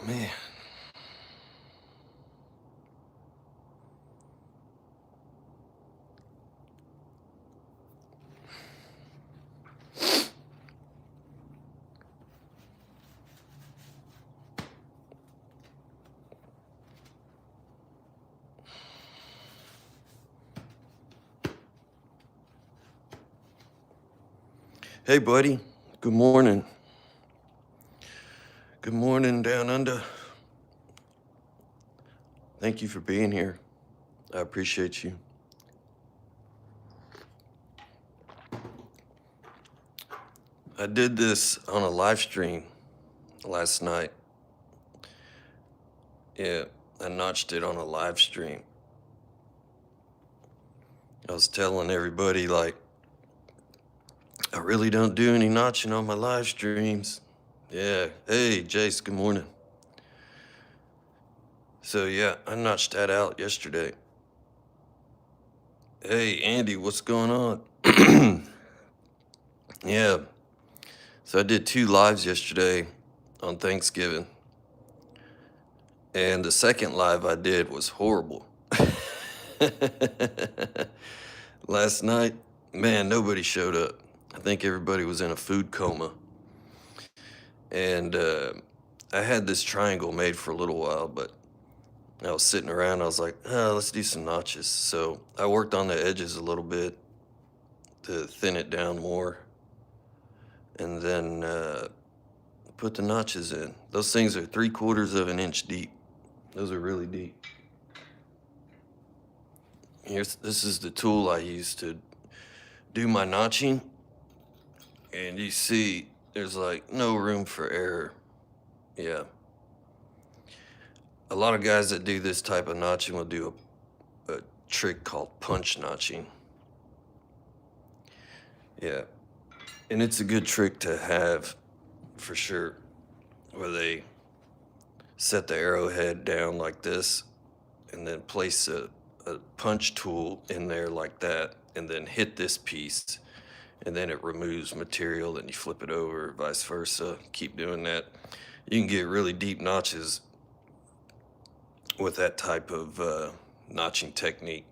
Man. Hey, buddy. Good morning. Good morning, down under. Thank you for being here. I appreciate you. I did this on a live stream last night. Yeah, I notched it on a live stream. I was telling everybody, like, I really don't do any notching on my live streams. Yeah. Hey, Jace, good morning. So, yeah, I notched that out yesterday. Hey, Andy, what's going on? Yeah. So I did 2 lives yesterday on Thanksgiving. And the second live I did was horrible. Last night, man, nobody showed up. I think everybody was in a food coma. And I had this triangle made for a little while, but I was sitting around. I was like, let's do some notches. So I worked on the edges a little bit to thin it down more. And then put the notches in. Those things are 3/4 of an inch deep. Those are really deep. This is the tool I use to do my notching. And you see, there's like no room for error. Yeah. A lot of guys that do this type of notching will do a trick called punch notching. Yeah. And it's a good trick to have for sure, where they set the arrowhead down like this and then place a punch tool in there like that and then hit this piece and then it removes material and you flip it over, vice versa. Keep doing that. You can get really deep notches with that type of notching technique.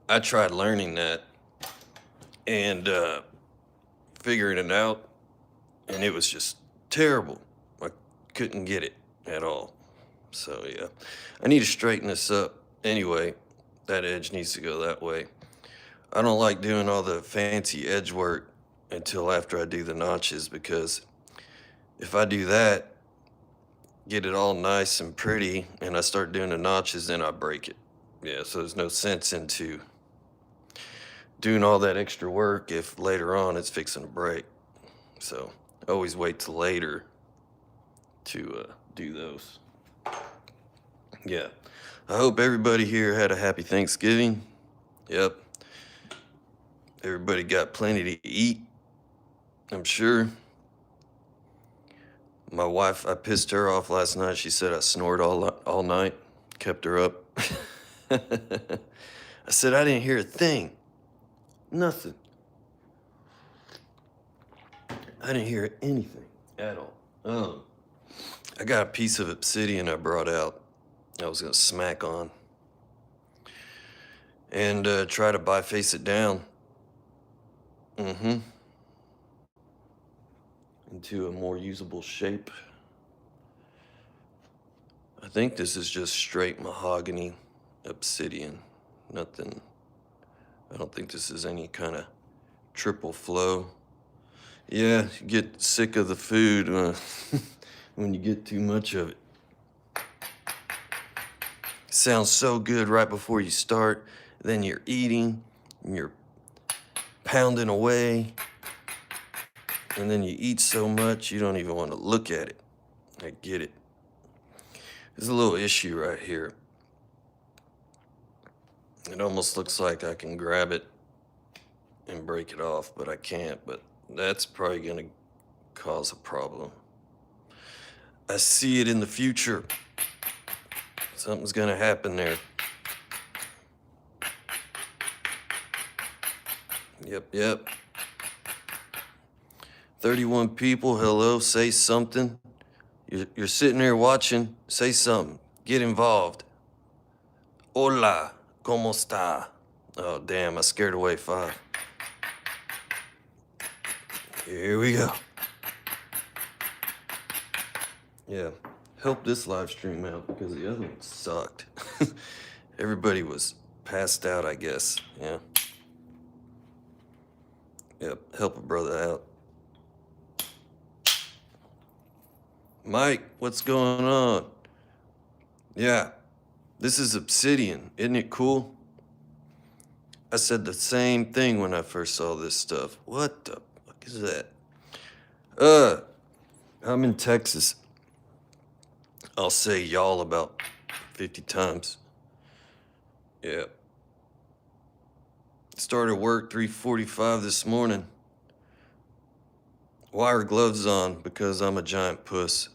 I tried learning that and figuring it out, and it was just terrible. I couldn't get it at all. So yeah, I need to straighten this up. Anyway, that edge needs to go that way. I don't like doing all the fancy edge work until after I do the notches, because if I do that, get it all nice and pretty, and I start doing the notches, then I break it. Yeah, so there's no sense into doing all that extra work if later on it's fixing to break. So I always wait till later to do those. Yeah, I hope everybody here had a happy Thanksgiving. Yep. Everybody got plenty to eat, I'm sure. My wife, I pissed her off last night. She said I snored all night, kept her up. I said I didn't hear a thing. Nothing. I didn't hear anything at all. I got a piece of obsidian I brought out. I was gonna smack on and try to biface it down. Into a more usable shape. I think this is just straight mahogany obsidian. Nothing. I don't think this is any kind of triple flow. Yeah, you get sick of the food when you get too much of it. Sounds so good right before you start. Then you're eating, and you're pounding away, and then you eat so much you don't even want to look at it. I get it. There's a little issue right here. It almost looks like I can grab it and break it off, but I can't. But that's probably going to cause a problem. I see it in the future. Something's going to happen there. Yep. 31 people, hello, say something. You're sitting there watching. Say something. Get involved. Hola, ¿cómo está? Oh, damn, I scared away 5. Here we go. Yeah, help this live stream out because the other one sucked. Everybody was passed out, I guess. Yeah. Yep, help a brother out. Mike, what's going on? Yeah, this is Obsidian. Isn't it cool? I said the same thing when I first saw this stuff. What the fuck is that? I'm in Texas. I'll say y'all about 50 times. Yeah. Started work 3:45 this morning. Wire gloves on because I'm a giant puss.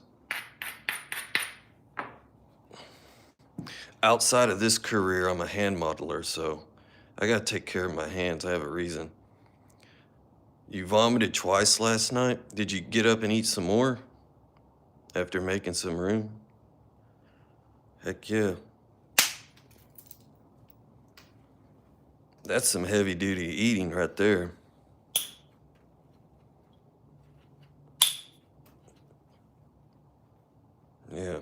Outside of this career, I'm a hand modeler, so I gotta take care of my hands. I have a reason. You vomited twice last night? Did you get up and eat some more after making some room? Heck yeah. That's some heavy duty eating right there. Yeah.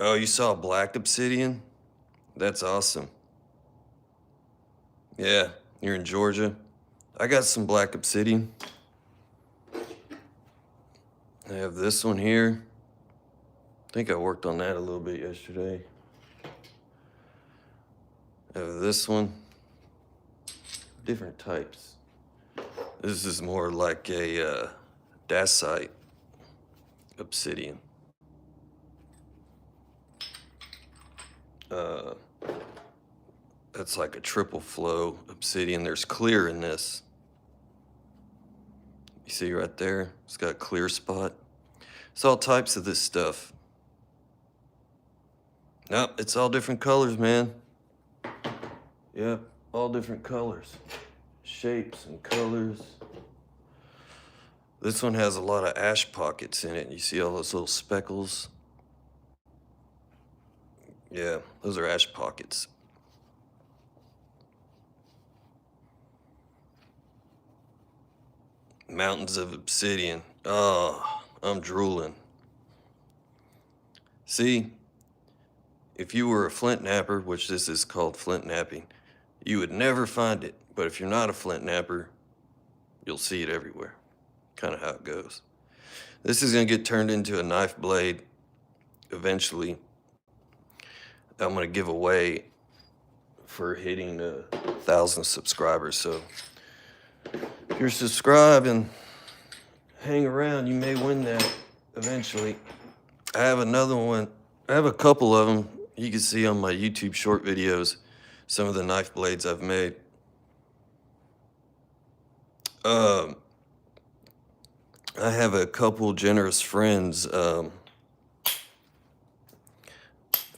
Oh, you saw black obsidian? That's awesome. Yeah, you're in Georgia. I got some black obsidian. I have this one here. I think I worked on that a little bit yesterday. I have this one. Different types. This is more like a dacite obsidian. That's like a triple flow obsidian. There's clear in this. You see right there? It's got a clear spot. It's all types of this stuff. No, it's all different colors, man. Yep, all different colors. Shapes and colors. This one has a lot of ash pockets in it. You see all those little speckles? Yeah, those are ash pockets. Mountains of obsidian. Oh, I'm drooling. See, if you were a flint napper, which this is called flint napping, you would never find it. But if you're not a flint napper, you'll see it everywhere. Kind of how it goes. This is gonna get turned into a knife blade eventually. I'm gonna give away for hitting 1,000 subscribers. So if you're subscribed and hang around, you may win that eventually. I have another one. I have a couple of them. You can see on my YouTube short videos some of the knife blades I've made. I have a couple generous friends.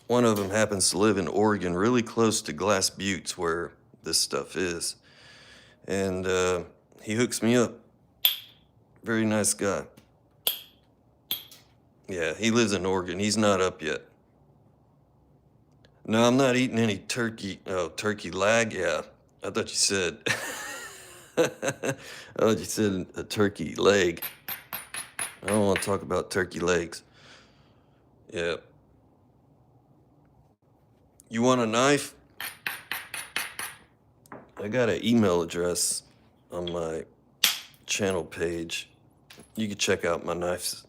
One of them happens to live in Oregon, really close to Glass Buttes, where this stuff is. And he hooks me up. Very nice guy. Yeah, he lives in Oregon. He's not up yet. No, I'm not eating any turkey. Oh, turkey leg? Yeah. I thought you said... I thought you said a turkey leg. I don't want to talk about turkey legs. Yeah. You want a knife? I got an email address on my channel page. You can check out my knives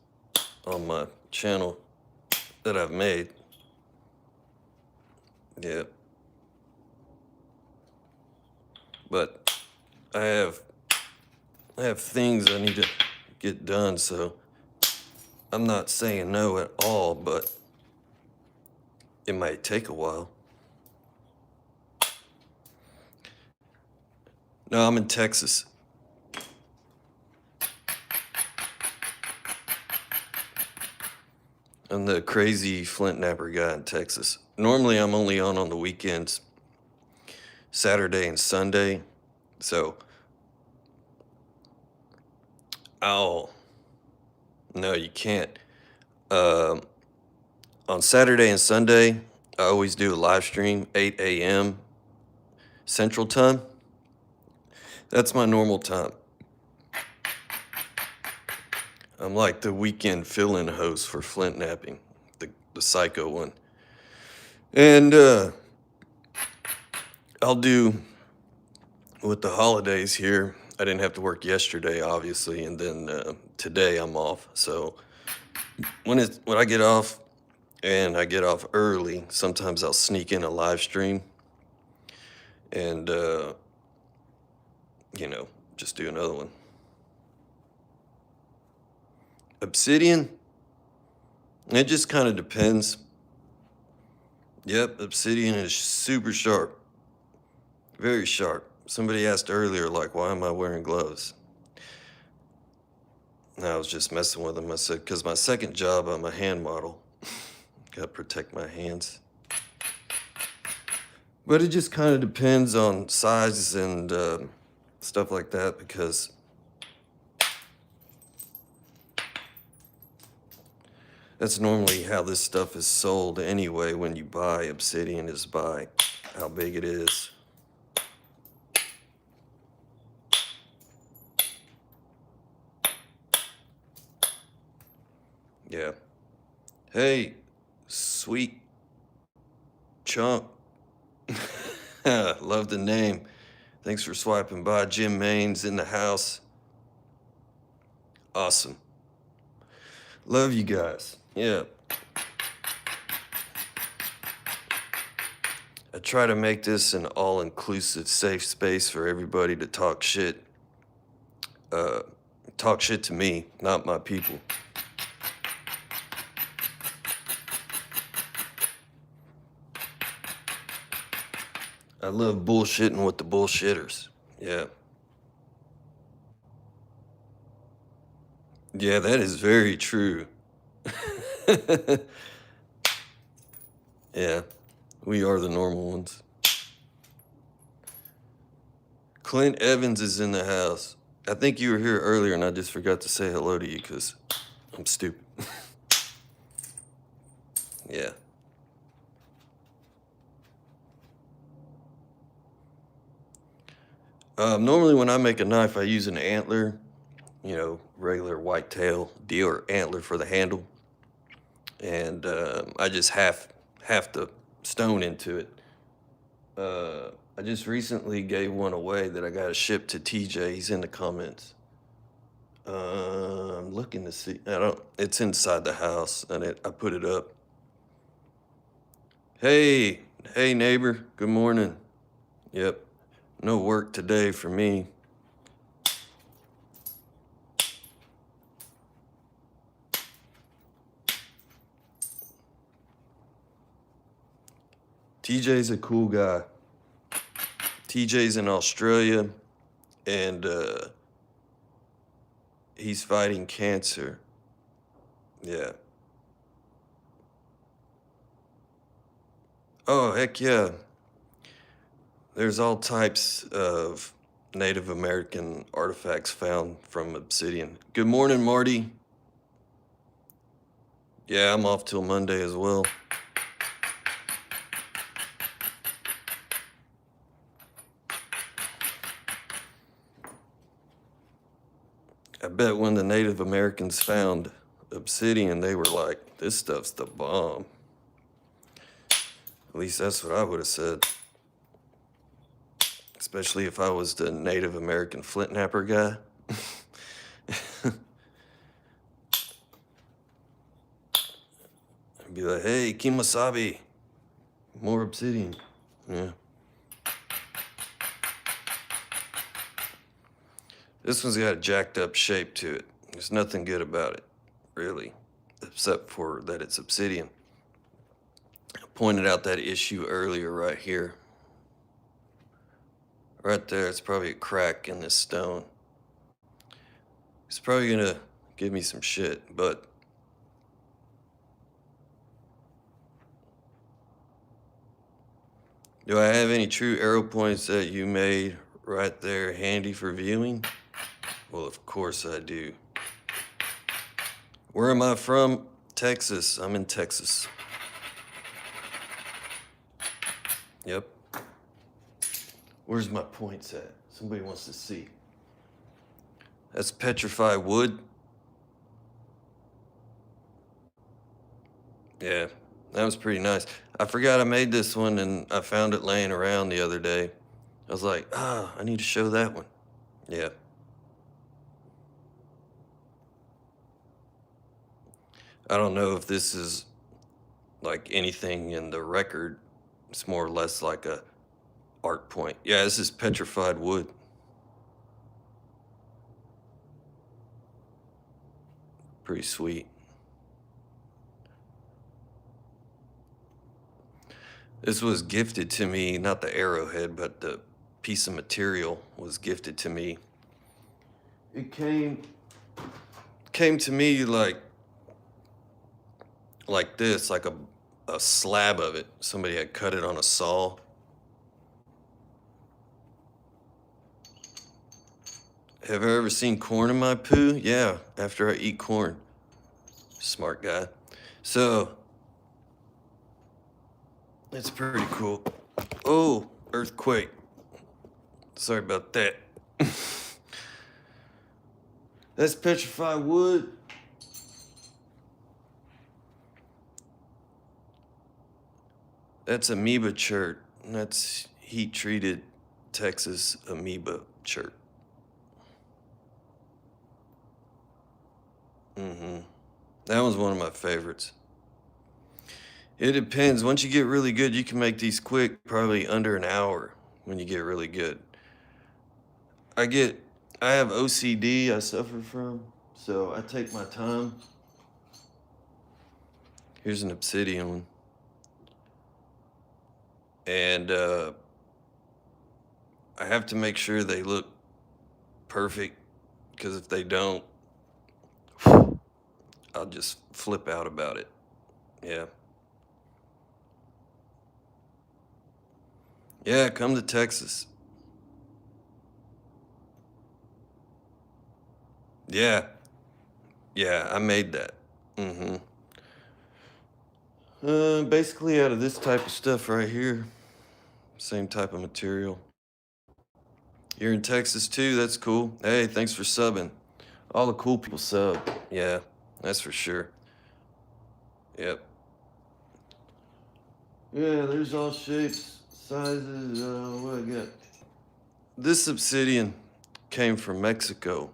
on my channel that I've made. Yeah. But I have things I need to get done, so I'm not saying no at all, but it might take a while. No, I'm in Texas. I'm the crazy flint napper guy in Texas. Normally, I'm only on the weekends. Saturday and Sunday. So I'll no, you can't. Um, on Saturday and Sunday, I always do a live stream, 8 a.m. Central Time. That's my normal time. I'm like the weekend fill-in host for Flint Napping, the psycho one. And I'll do with the holidays here. I didn't have to work yesterday, obviously, and then today I'm off. So when I get off and I get off early, sometimes I'll sneak in a live stream and just do another one. Obsidian, it just kind of depends. Yep, obsidian is super sharp, very sharp. Somebody asked earlier, like, why am I wearing gloves? And I was just messing with them. I said, because my second job, I'm a hand model. Gotta protect my hands. But it just kind of depends on size and stuff like that, because that's normally how this stuff is sold anyway. When you buy obsidian, is by how big it is. Yeah. Hey, sweet chunk. Love the name. Thanks for swiping by. Jim Main's in the house. Awesome. Love you guys. Yeah. I try to make this an all-inclusive, safe space for everybody to talk shit. Talk shit to me, not my people. I love bullshitting with the bullshitters. Yeah. Yeah, that is very true. Yeah, we are the normal ones. Clint Evans is in the house. I think you were here earlier and I just forgot to say hello to you because I'm stupid. Yeah. Normally when I make a knife, I use an antler, regular whitetail deer antler for the handle. And I just half the stone into it. I just recently gave one away that I got to ship to TJ. He's in the comments. I'm looking to see. It's inside the house, and I put it up. Hey neighbor. Good morning. Yep. No work today for me. TJ's a cool guy. TJ's in Australia, and he's fighting cancer. Yeah. Oh, heck yeah. There's all types of Native American artifacts found from obsidian. Good morning, Marty. Yeah, I'm off till Monday as well. I bet when the Native Americans found obsidian, they were like, this stuff's the bomb. At least that's what I would have said. Especially if I was the Native American flint napper guy. I'd be like, hey, Kimasabi, more obsidian. Yeah. This one's got a jacked up shape to it. There's nothing good about it, really, except for that it's obsidian. I pointed out that issue earlier right here. Right there, it's probably a crack in this stone. It's probably gonna give me some shit, but Do I have any true arrow points that you made right there handy for viewing? Well, of course I do. Where am I from? Texas. I'm in Texas. Yep. Where's my points at? Somebody wants to see. That's petrified wood. Yeah, that was pretty nice. I forgot I made this one and I found it laying around the other day. I was like, I need to show that one. Yeah. I don't know if this is like anything in the record. It's more or less like a art point. Yeah, this is petrified wood. Pretty sweet. This was gifted to me, not the arrowhead, but the piece of material was gifted to me. It came to me like this, like a slab of it. Somebody had cut it on a saw. Have I ever seen corn in my poo? Yeah, after I eat corn. Smart guy. So, it's pretty cool. Oh, earthquake. Sorry about that. That's petrified wood. That's amoeba chert. That's heat treated Texas amoeba chert. That was one of my favorites. It depends. Once you get really good, you can make these quick, probably under an hour when you get really good. I have OCD I suffer from, so I take my time. Here's an obsidian one. And I have to make sure they look perfect, because if they don't, I'll just flip out about it. Yeah. Yeah, come to Texas. Yeah. Yeah, I made that. Basically out of this type of stuff right here. Same type of material. You're in Texas too, that's cool. Hey, thanks for subbing. All the cool people sub. Yeah, that's for sure. Yep. Yeah, there's all shapes, sizes, what I got. This obsidian came from Mexico.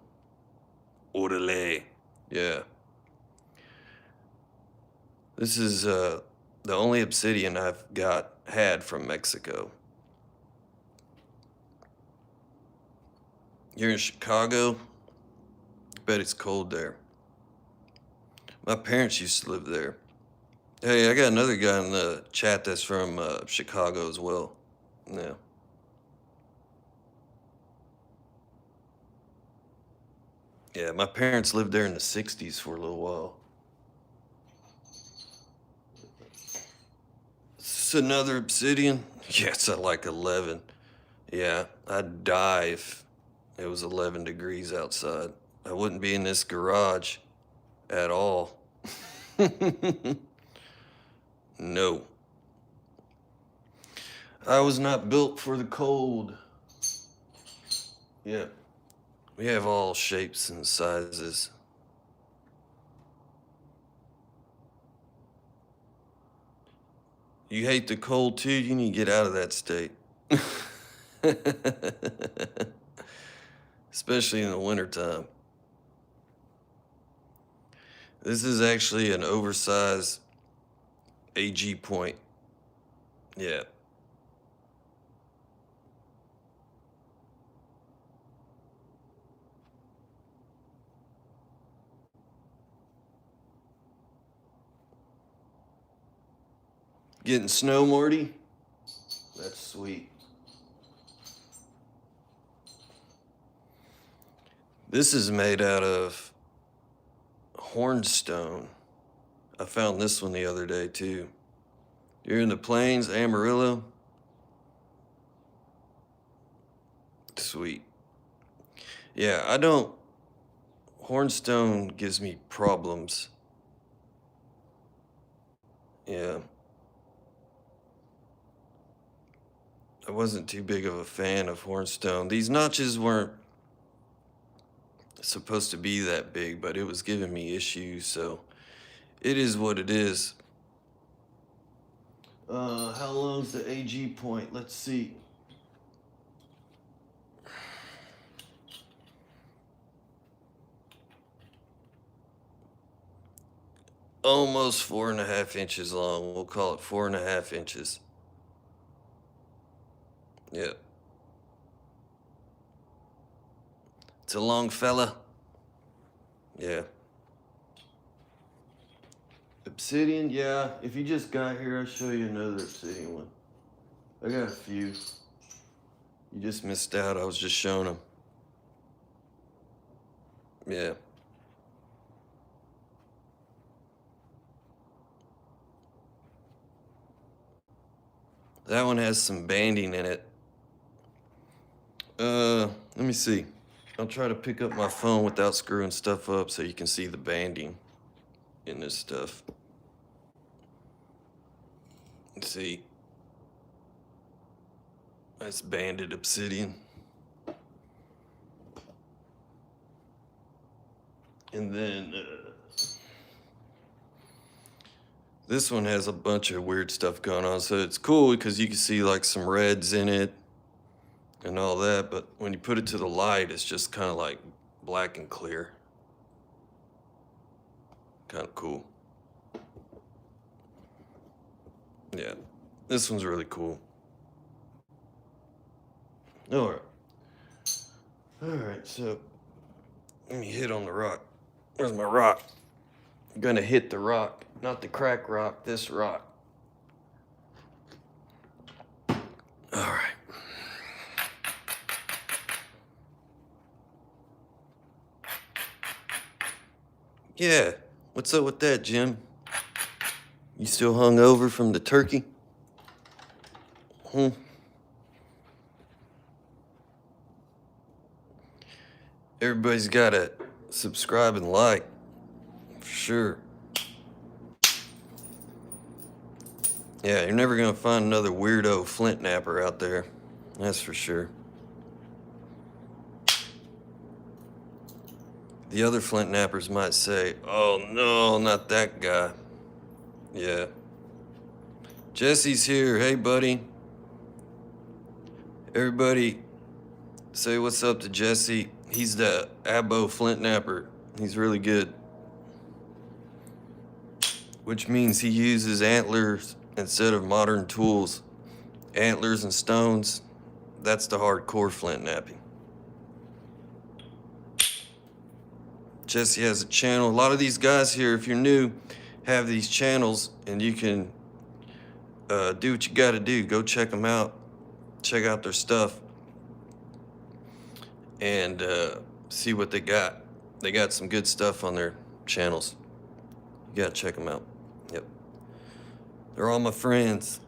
Orale. Yeah. This is the only obsidian I've had from Mexico. You're in Chicago? Bet it's cold there. My parents used to live there. Hey, I got another guy in the chat that's from Chicago as well. Yeah. Yeah, my parents lived there in the 60s for a little while. It's another obsidian. Yeah, it's at like 11. Yeah, I'd die if it was 11 degrees outside. I wouldn't be in this garage at all. No. I was not built for the cold. Yeah. We have all shapes and sizes. You hate the cold too? You need to get out of that state. Especially in the wintertime. This is actually an oversized AG point. Yeah. Getting snow, Morty? That's sweet. This is made out of hornstone. I found this one the other day too. You're in the plains, Amarillo? sweet. Yeah, I don't. Hornstone gives me problems. Yeah, I wasn't too big of a fan of Hornstone. These notches weren't supposed to be that big, but it was giving me issues, so it is what it is. How long's the AG point? Let's see. Almost 4.5 inches long. We'll call it 4.5 inches. Yep. It's a long fella. Yeah. Obsidian, yeah. If you just got here, I'll show you another obsidian one. I got a few. You just missed out. I was just showing them. Yeah. That one has some banding in it. Let me see. I'll try to pick up my phone without screwing stuff up so you can see the banding in this stuff. Let's see. That's banded obsidian. And then this one has a bunch of weird stuff going on, so it's cool because you can see like some reds in it and all that, but when you put it to the light, it's just kind of like black and clear. Kind of cool. Yeah, this one's really cool. All right, so let me hit on the rock. Where's my rock? I'm gonna hit the rock, not the crack rock, this rock. All right. Yeah, what's up with that, Jim? You still hung over from the turkey? Everybody's gotta subscribe and like, for sure. Yeah, you're never gonna find another weirdo flint napper out there, that's for sure. The other flint nappers might say, oh no, not that guy. Yeah. Jesse's here. Hey, buddy. Everybody say what's up to Jesse. He's the Abo flint napper. He's really good. Which means he uses antlers instead of modern tools. Antlers and stones, that's the hardcore flint napping. Jesse has a channel. A lot of these guys here, if you're new, have these channels, and you can do what you gotta do. Go check them out. Check out their stuff. And see what they got. They got some good stuff on their channels. You gotta check them out. Yep. They're all my friends.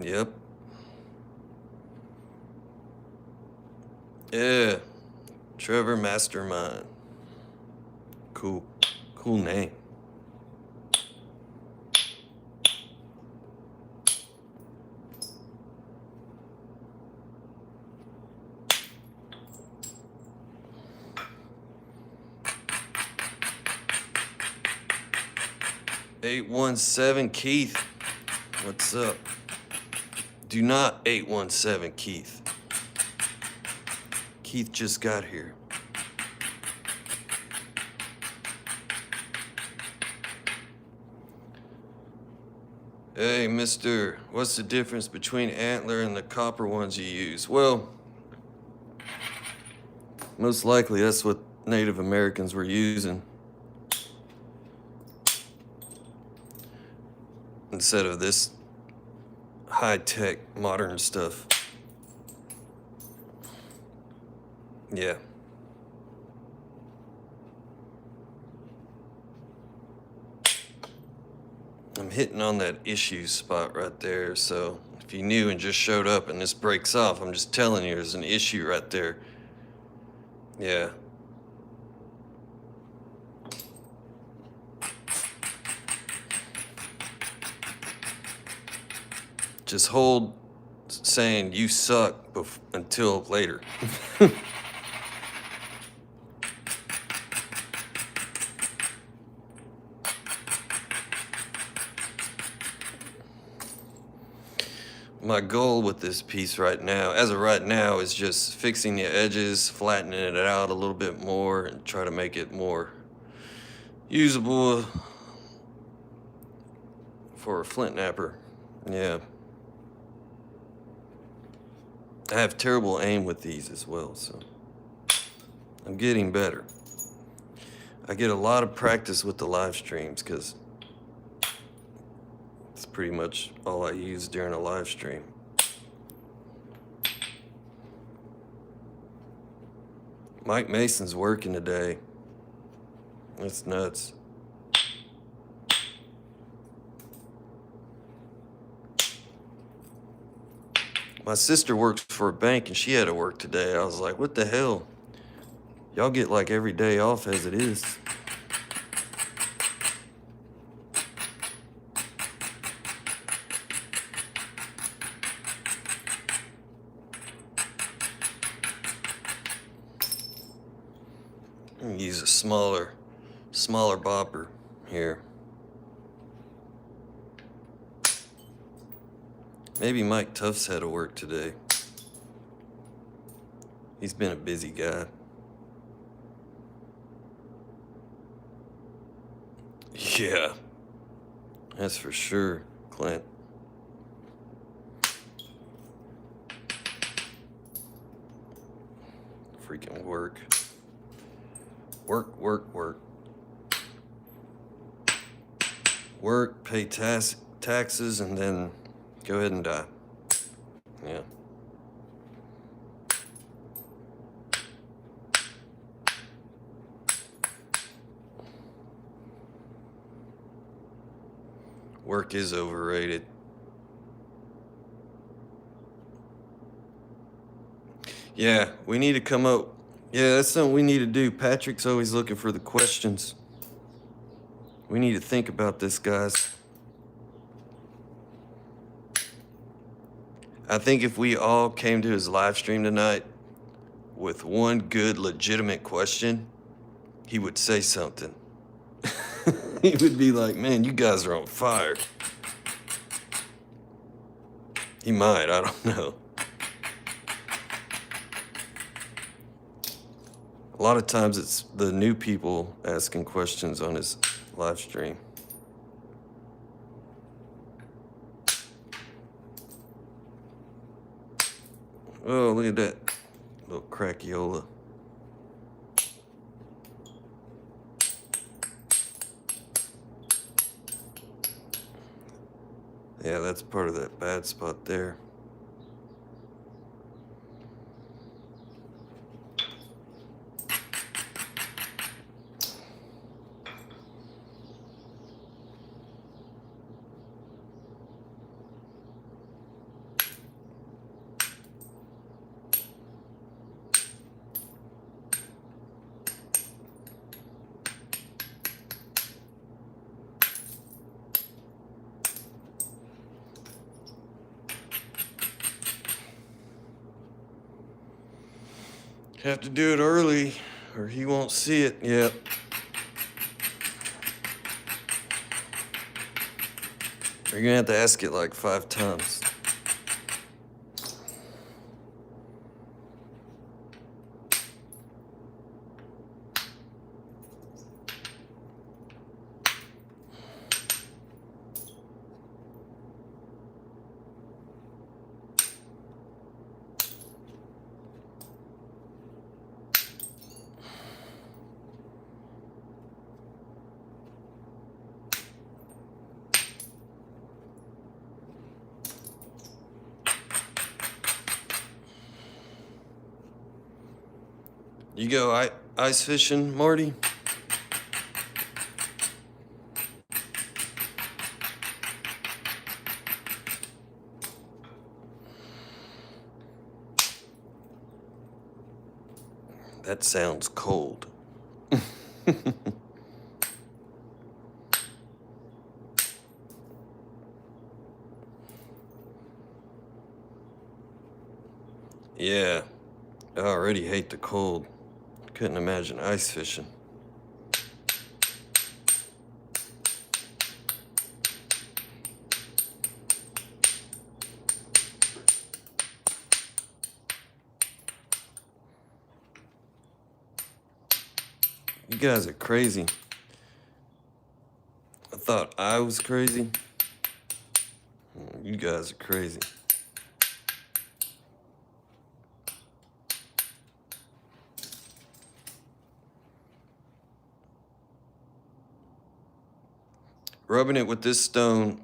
Yep. Yeah. Trevor Mastermind. Cool. Cool name. $817 Keith. What's up? Do not 817 Keith. Keith just got here. Hey, mister, what's the difference between antler and the copper ones you use? Well, most likely that's what Native Americans were using instead of this high-tech modern stuff. Yeah. I'm hitting on that issue spot right there. So if you knew and just showed up and this breaks off, I'm just telling you there's an issue right there. Yeah. Just hold saying you suck until later. My goal with this piece right now, as of right now, is just fixing the edges, flattening it out a little bit more, and try to make it more usable for a flint knapper. Yeah. I have terrible aim with these as well, so I'm getting better. I get a lot of practice with the live streams because it's pretty much all I use during a live stream. Mike Mason's working today. That's nuts. My sister works for a bank and she had to work today. I was like, what the hell? Y'all get like every day off as it is. I'm gonna use a smaller bopper here. Maybe Mike Tufts had to work today. He's been a busy guy. Yeah, that's for sure, Clint. Freaking work. Work. Work, pay taxes, and then go ahead and die. Yeah. Work is overrated. Yeah, we need to come up. Yeah, that's something we need to do. Patrick's always looking for the questions. We need to think about this, guys. I think if we all came to his live stream tonight with one good, legitimate question, he would say something. He would be like, man, you guys are on fire. He might, I don't know. A lot of times it's the new people asking questions on his live stream. Oh, look at that little craciola. Yeah, that's part of that bad spot there. Have to do it early or he won't see it. Yep. You're gonna have to ask it like 5 times. You go ice fishing, Marty? That sounds cold. Yeah, I already hate the cold. Couldn't imagine ice fishing. You guys are crazy. I thought I was crazy. You guys are crazy. Rubbing it with this stone.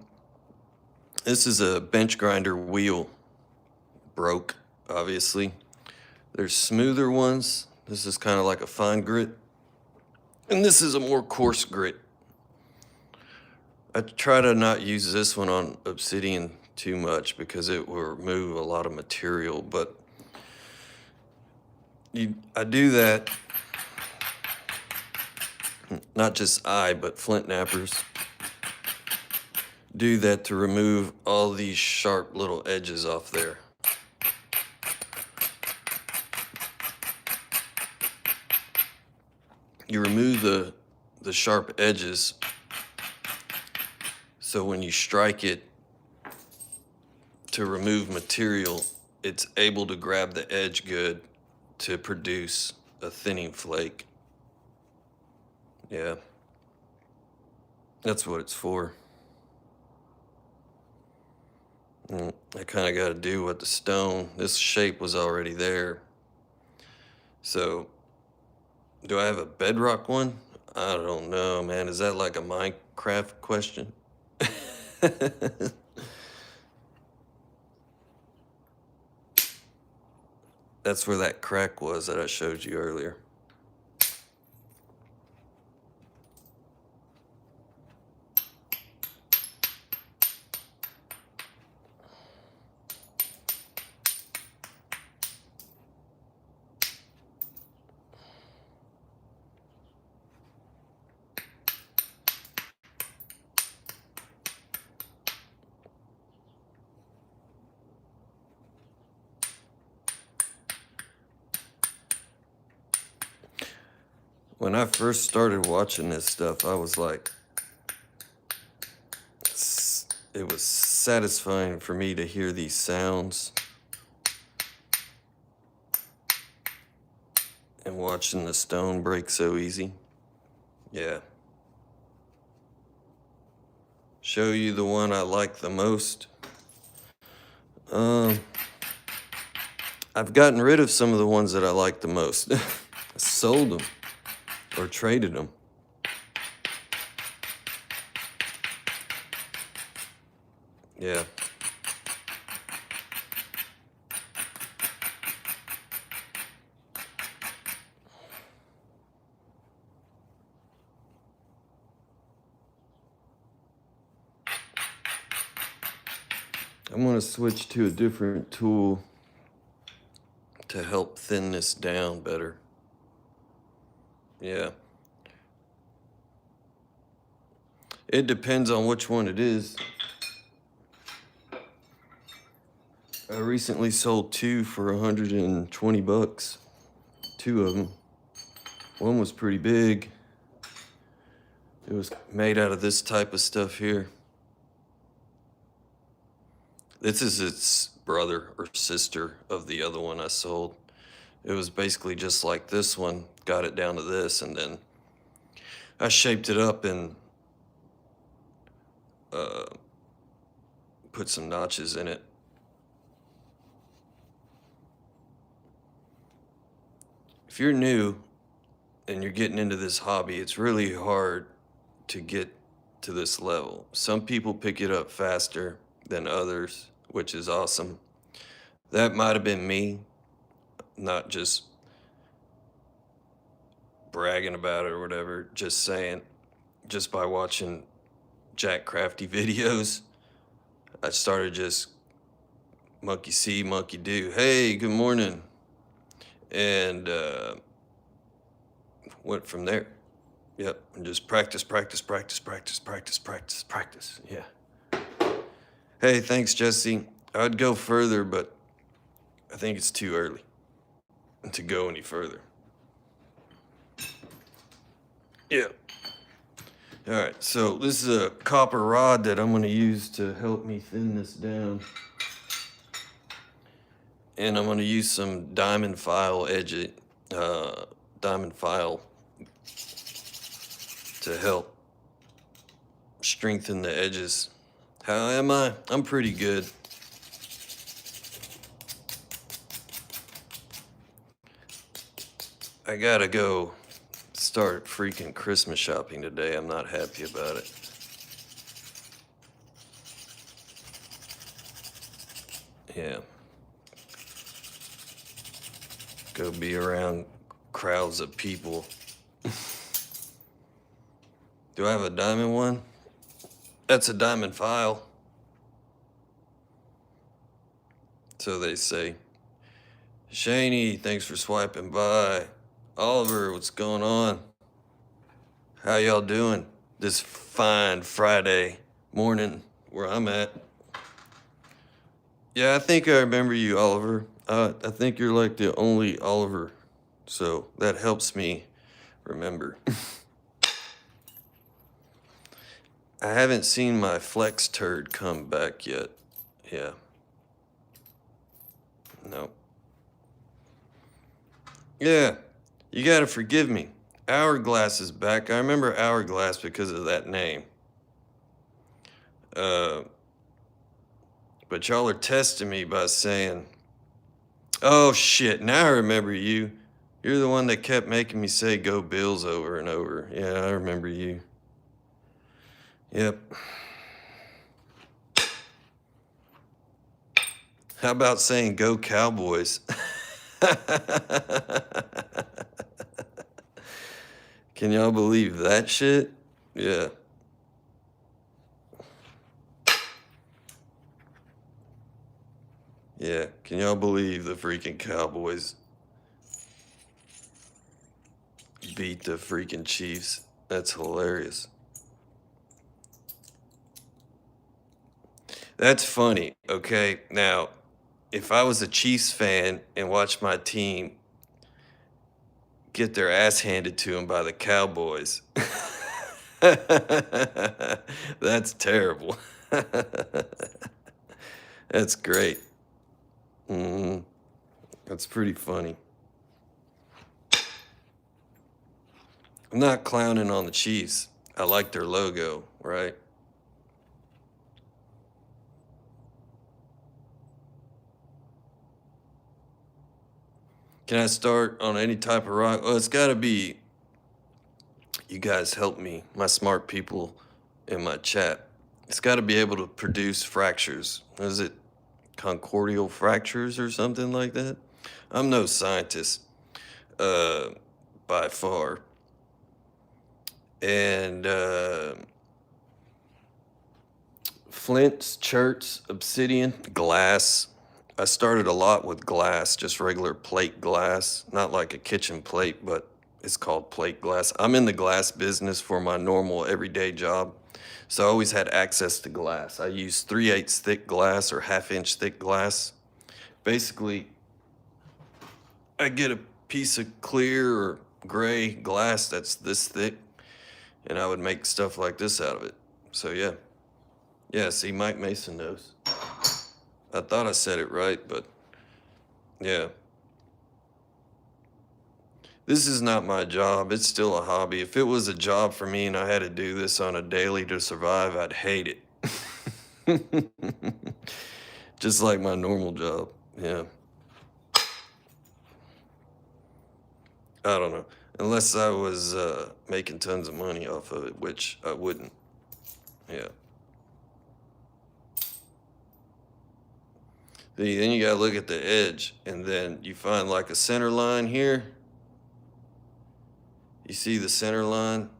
This is a bench grinder wheel. Broke, obviously. There's smoother ones. This is kind of like a fine grit. And this is a more coarse grit. I try to not use this one on obsidian too much because it will remove a lot of material, but I do that, not just I, but flint knappers do that to remove all these sharp little edges off there. You remove the sharp edges so when you strike it to remove material, it's able to grab the edge good to produce a thinning flake. Yeah, that's what it's for. I kind of got to do what the stone, this shape was already there. So, do I have a bedrock one? I don't know, man. Is that like a Minecraft question? That's where that crack was that I showed you earlier. When I first started watching this stuff, I was like, it was satisfying for me to hear these sounds and watching the stone break so easy. Yeah. Show you the one I like the most. I've gotten rid of some of the ones that I like the most. I sold them or traded them. Yeah. I'm going to switch to a different tool to help thin this down better. Yeah. It depends on which one it is. I recently sold two for $120. Two of them. One was pretty big. It was made out of this type of stuff here. This is its brother or sister of the other one I sold. It was basically just like this one, got it down to this, and then I shaped it up and put some notches in it. If you're new and you're getting into this hobby, it's really hard to get to this level. Some people pick it up faster than others, which is awesome. That might have been me, not just bragging about it or whatever, just saying, just by watching Jack Crafty videos, I started just monkey see, monkey do. Hey, good morning. And went from there. Yep, and just practice, practice, practice, practice, practice, practice, practice. Yeah. Hey, thanks, Jesse. I'd go further, but I think it's too early to go any further. Yeah. All right, so this is a copper rod that I'm going to use to help me thin this down. And I'm going to use some diamond file diamond file to help strengthen the edges. How am I? I'm pretty good. I gotta go start freaking Christmas shopping today. I'm not happy about it. Yeah. Go be around crowds of people. Do I have a diamond one? That's a diamond file. So they say. Shaney, thanks for swiping by. Oliver, what's going on? How y'all doing this fine Friday morning where I'm at? Yeah, I think I remember you, Oliver. I think you're like the only Oliver, so that helps me remember. I haven't seen my flex turd come back yet. Yeah. No. Yeah, you gotta forgive me. Hourglass is back. I remember Hourglass because of that name. But y'all are testing me by saying, oh shit, now I remember you. You're the one that kept making me say go Bills over and over. Yeah, I remember you. Yep. How about saying go Cowboys? Can y'all believe that shit? Yeah. Yeah, can y'all believe the freaking Cowboys beat the freaking Chiefs? That's hilarious. That's funny, okay? Now, if I was a Chiefs fan and watched my team get their ass handed to them by the Cowboys, that's terrible. That's great. That's pretty funny. I'm not clowning on the Chiefs. I like their logo, right? Can I start on any type of rock? Well, it's got to be, you guys help me, my smart people in my chat. It's got to be able to produce fractures. Is it concordial fractures or something like that? I'm no scientist, by far. And flints, cherts, obsidian, glass. I started a lot with glass, just regular plate glass, not like a kitchen plate, but it's called plate glass. I'm in the glass business for my normal everyday job, so I always had access to glass. I use 3/8 thick glass or 1/2 inch thick glass. Basically, I get a piece of clear or gray glass that's this thick, and I would make stuff like this out of it. So yeah. Yeah, see, Mike Mason knows. I thought I said it right, but yeah. This is not my job. It's still a hobby. If it was a job for me and I had to do this on a daily to survive, I'd hate it. Just like my normal job. Yeah. I don't know. Unless I was making tons of money off of it, which I wouldn't. Yeah. Then you gotta look at the edge, and then you find like a center line here. You see the center line?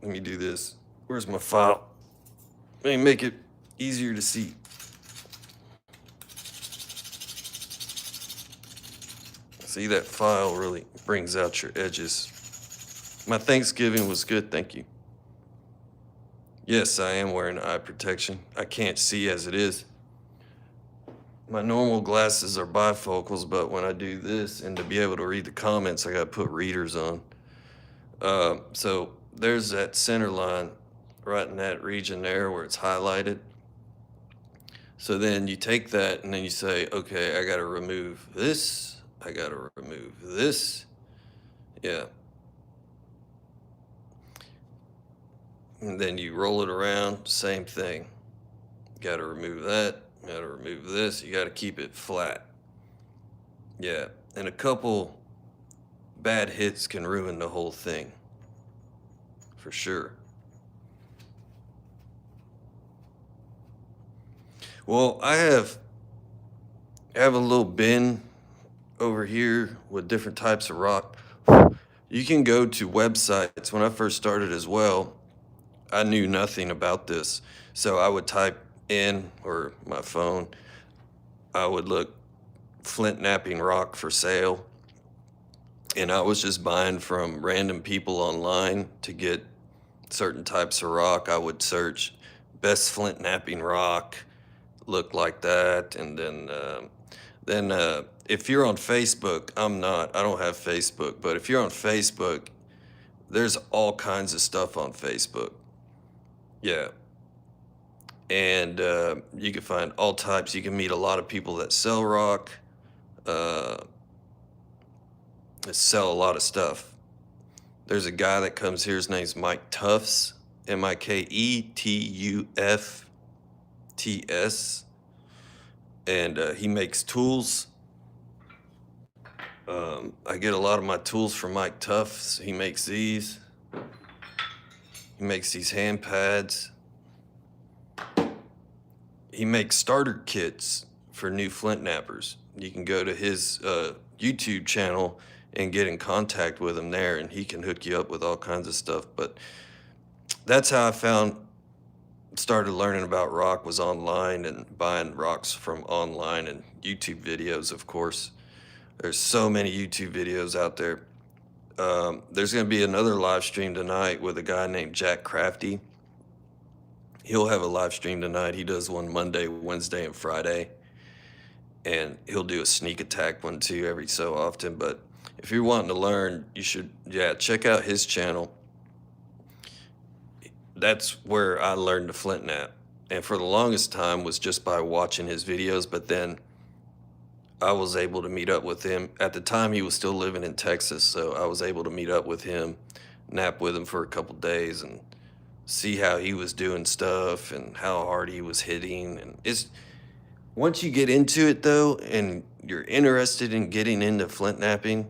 Let me do this. Where's my file? Let me make it easier to see. See, that file really brings out your edges. My Thanksgiving was good, thank you. Yes, I am wearing eye protection. I can't see as it is. My normal glasses are bifocals, but when I do this and to be able to read the comments, I gotta put readers on. So there's that center line right in that region there where it's highlighted. So then you take that and then you say, okay, I gotta remove this. I gotta remove this. Yeah. And then you roll it around, same thing. Gotta remove that. Gotta remove this. You gotta keep it flat. Yeah. And a couple bad hits can ruin the whole thing. For sure. Well, I have a little bin over here with different types of rock. You can go to websites. When I first started as well, I knew nothing about this. So I would type in, or my phone, I would look flint knapping rock for sale. And I was just buying from random people online to get certain types of rock. I would search best flint knapping rock, look like that. And then if you're on Facebook, I don't have Facebook, but if you're on Facebook, there's all kinds of stuff on Facebook. Yeah. And you can find all types. You can meet a lot of people that sell rock, uh, that sell a lot of stuff. There's a guy that comes here. His name's Mike Tufts, Miketufts, and he makes tools. I get a lot of my tools from Mike Tufts. He makes these. He makes these hand pads. He makes starter kits for new flint knappers. You can go to his YouTube channel and get in contact with him there, and he can hook you up with all kinds of stuff. But that's how I started learning about rock, was online and buying rocks from online and YouTube videos, of course. There's so many YouTube videos out there. There's going to be another live stream tonight with a guy named Jack Crafty. He'll have a live stream tonight. He does one Monday, Wednesday, and Friday. And he'll do a sneak attack one too every so often. But if you're wanting to learn, you should, check out his channel. That's where I learned to flint knap. And for the longest time was just by watching his videos, but then I was able to meet up with him. At the time, he was still living in Texas, so I was able to meet up with him, nap with him for a couple days, and see how he was doing stuff and how hard he was hitting. And it's once you get into it though, and you're interested in getting into flint knapping,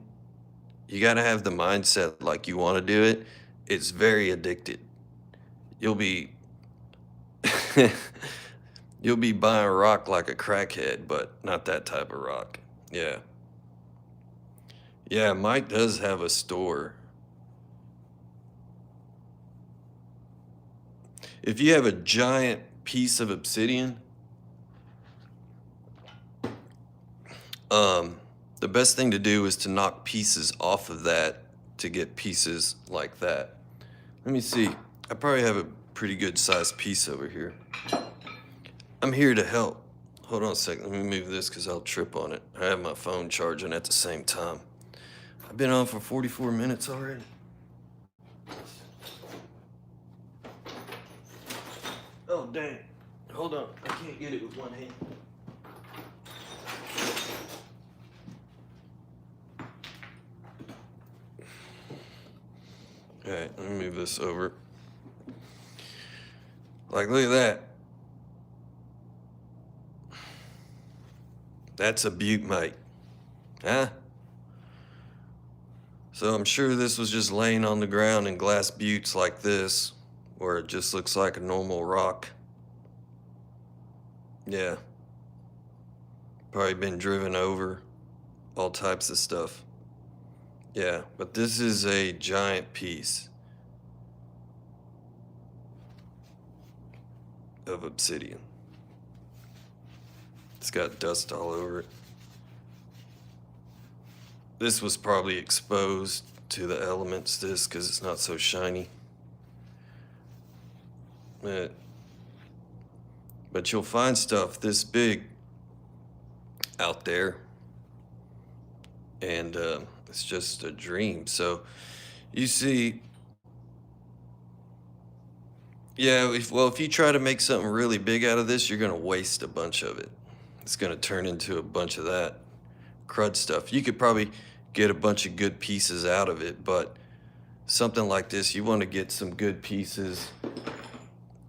you got to have the mindset like you want to do it. It's very addicted. You'll be you'll be buying rock like a crackhead, but not that type of rock. Yeah. Yeah, Mike does have a store. If you have a giant piece of obsidian, the best thing to do is to knock pieces off of that to get pieces like that. Let me see. I probably have a pretty good sized piece over here. I'm here to help. Hold on a second. Let me move this because I'll trip on it. I have my phone charging at the same time. I've been on for 44 minutes already. Oh, dang. Hold on. I can't get it with one hand. All right, let me move this over. Like, look at that. That's a butte, mate. Huh? So I'm sure this was just laying on the ground in glass buttes like this, where it just looks like a normal rock. Yeah. Probably been driven over, all types of stuff. Yeah, but this is a giant piece of obsidian. It's got dust all over it. This was probably exposed to the elements this because it's not so shiny. Uh, But you'll find stuff this big out there, and it's just a dream. So you see, yeah, if you try to make something really big out of this, you're gonna waste a bunch of it. It's gonna turn into a bunch of that crud stuff. You could probably get a bunch of good pieces out of it, but something like this, you want to get some good pieces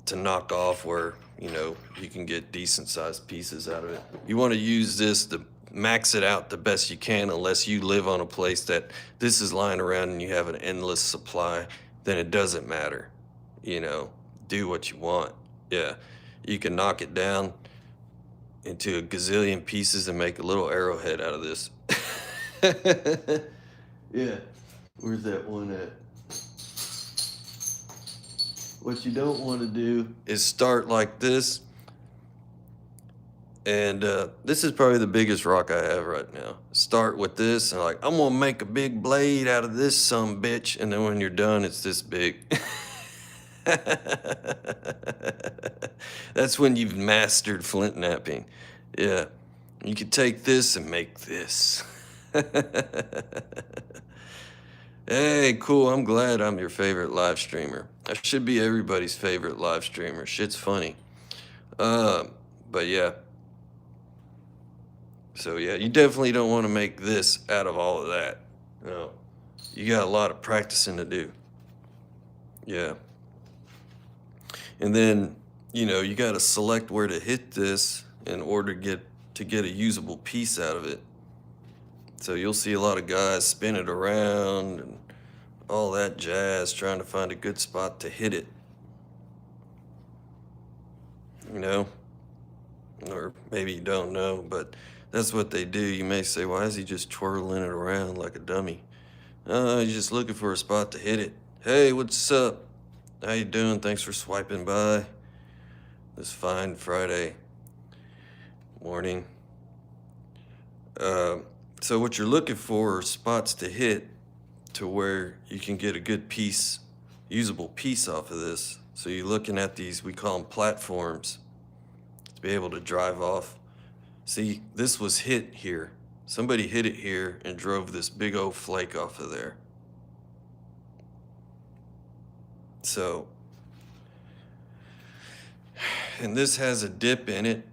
to knock off where, you can get decent sized pieces out of it. You want to use this to max it out the best you can, unless you live on a place that this is lying around and you have an endless supply, then it doesn't matter. You know, do what you want. Yeah. You can knock it down into a gazillion pieces and make a little arrowhead out of this. Yeah. Where's that one at? What you don't want to do is start like this. And this is probably the biggest rock I have right now. Start with this and like, I'm gonna make a big blade out of this bitch. And then when you're done, it's this big. That's when you've mastered flint knapping. Yeah. You could take this and make this. Hey, cool. I'm glad I'm your favorite live streamer. I should be everybody's favorite live streamer. Shit's funny. But yeah. So yeah, you definitely don't want to make this out of all of that. No. You got a lot of practicing to do. Yeah. And then, you got to select where to hit this in order to get a usable piece out of it. So you'll see a lot of guys spin it around and all that jazz, trying to find a good spot to hit it. Or maybe you don't know, but that's what they do. You may say, why is he just twirling it around like a dummy? He's just looking for a spot to hit it. Hey, what's up? How you doing? Thanks for swiping by this fine Friday morning. So what you're looking for are spots to hit to where you can get a good piece, usable piece off of this. So you're looking at these, we call them platforms, to be able to drive off. See, this was hit here. Somebody hit it here and drove this big old flake off of there. So, and this has a dip in it.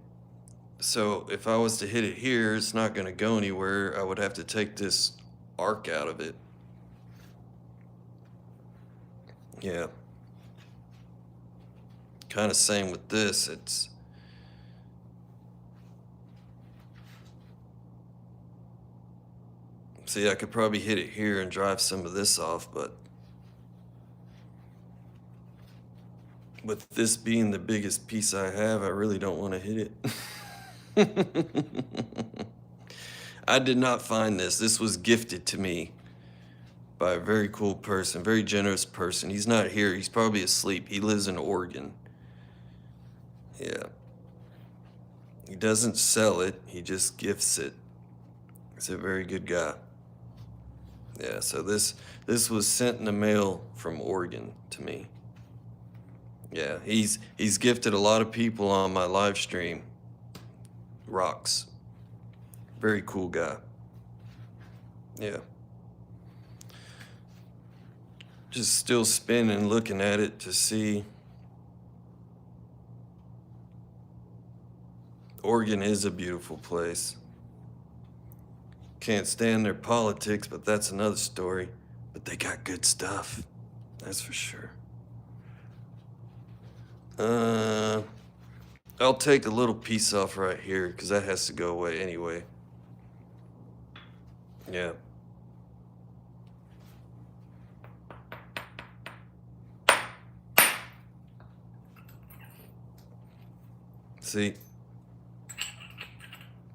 So if I was to hit it here, it's not going to go anywhere. I would have to take this arc out of it. Yeah. Kind of same with this. See, I could probably hit it here and drive some of this off, but with this being the biggest piece I have, I really don't want to hit it. I did not find this. This was gifted to me by a very cool person, very generous person. He's not here. He's probably asleep. He lives in Oregon. Yeah. He doesn't sell it. He just gifts it. He's a very good guy. Yeah, so this was sent in the mail from Oregon to me. Yeah, he's gifted a lot of people on my live stream rocks. Very cool guy. Yeah. Just still spinning, looking at it to see. Oregon is a beautiful place. Can't stand their politics, but that's another story. But they got good stuff. That's for sure. I'll take a little piece off right here because that has to go away anyway. Yeah. See?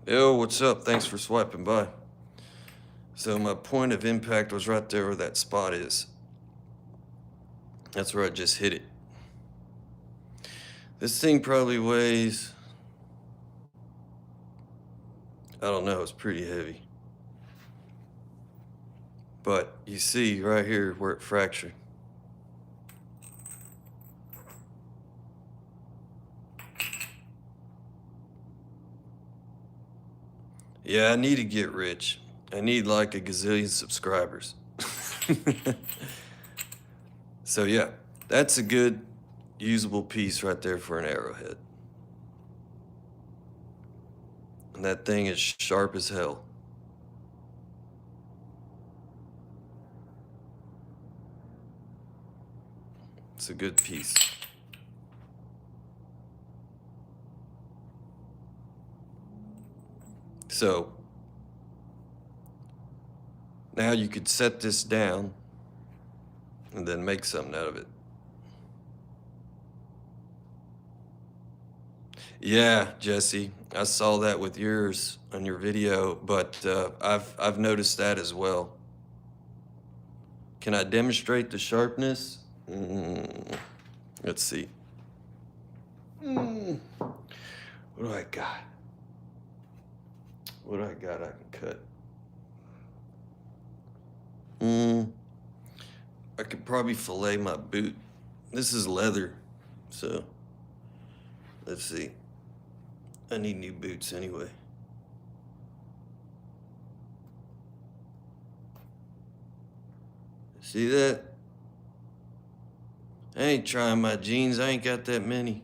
Yo, what's up? Thanks for swiping by. So my point of impact was right there where that spot is. That's where I just hit it. This thing probably weighs, I don't know, it's pretty heavy. But you see right here where it fractured. Yeah, I need to get rich. I need like a gazillion subscribers. So yeah, that's a good usable piece right there for an arrowhead. And that thing is sharp as hell. It's a good piece. So now you could set this down and then make something out of it. Yeah, Jesse, I saw that with yours on your video, but I've noticed that as well. Can I demonstrate the sharpness? Let's see. What do I got? What do I got I can cut? I could probably fillet my boot. This is leather, so let's see. I need new boots anyway. See that? I ain't trying my jeans. I ain't got that many.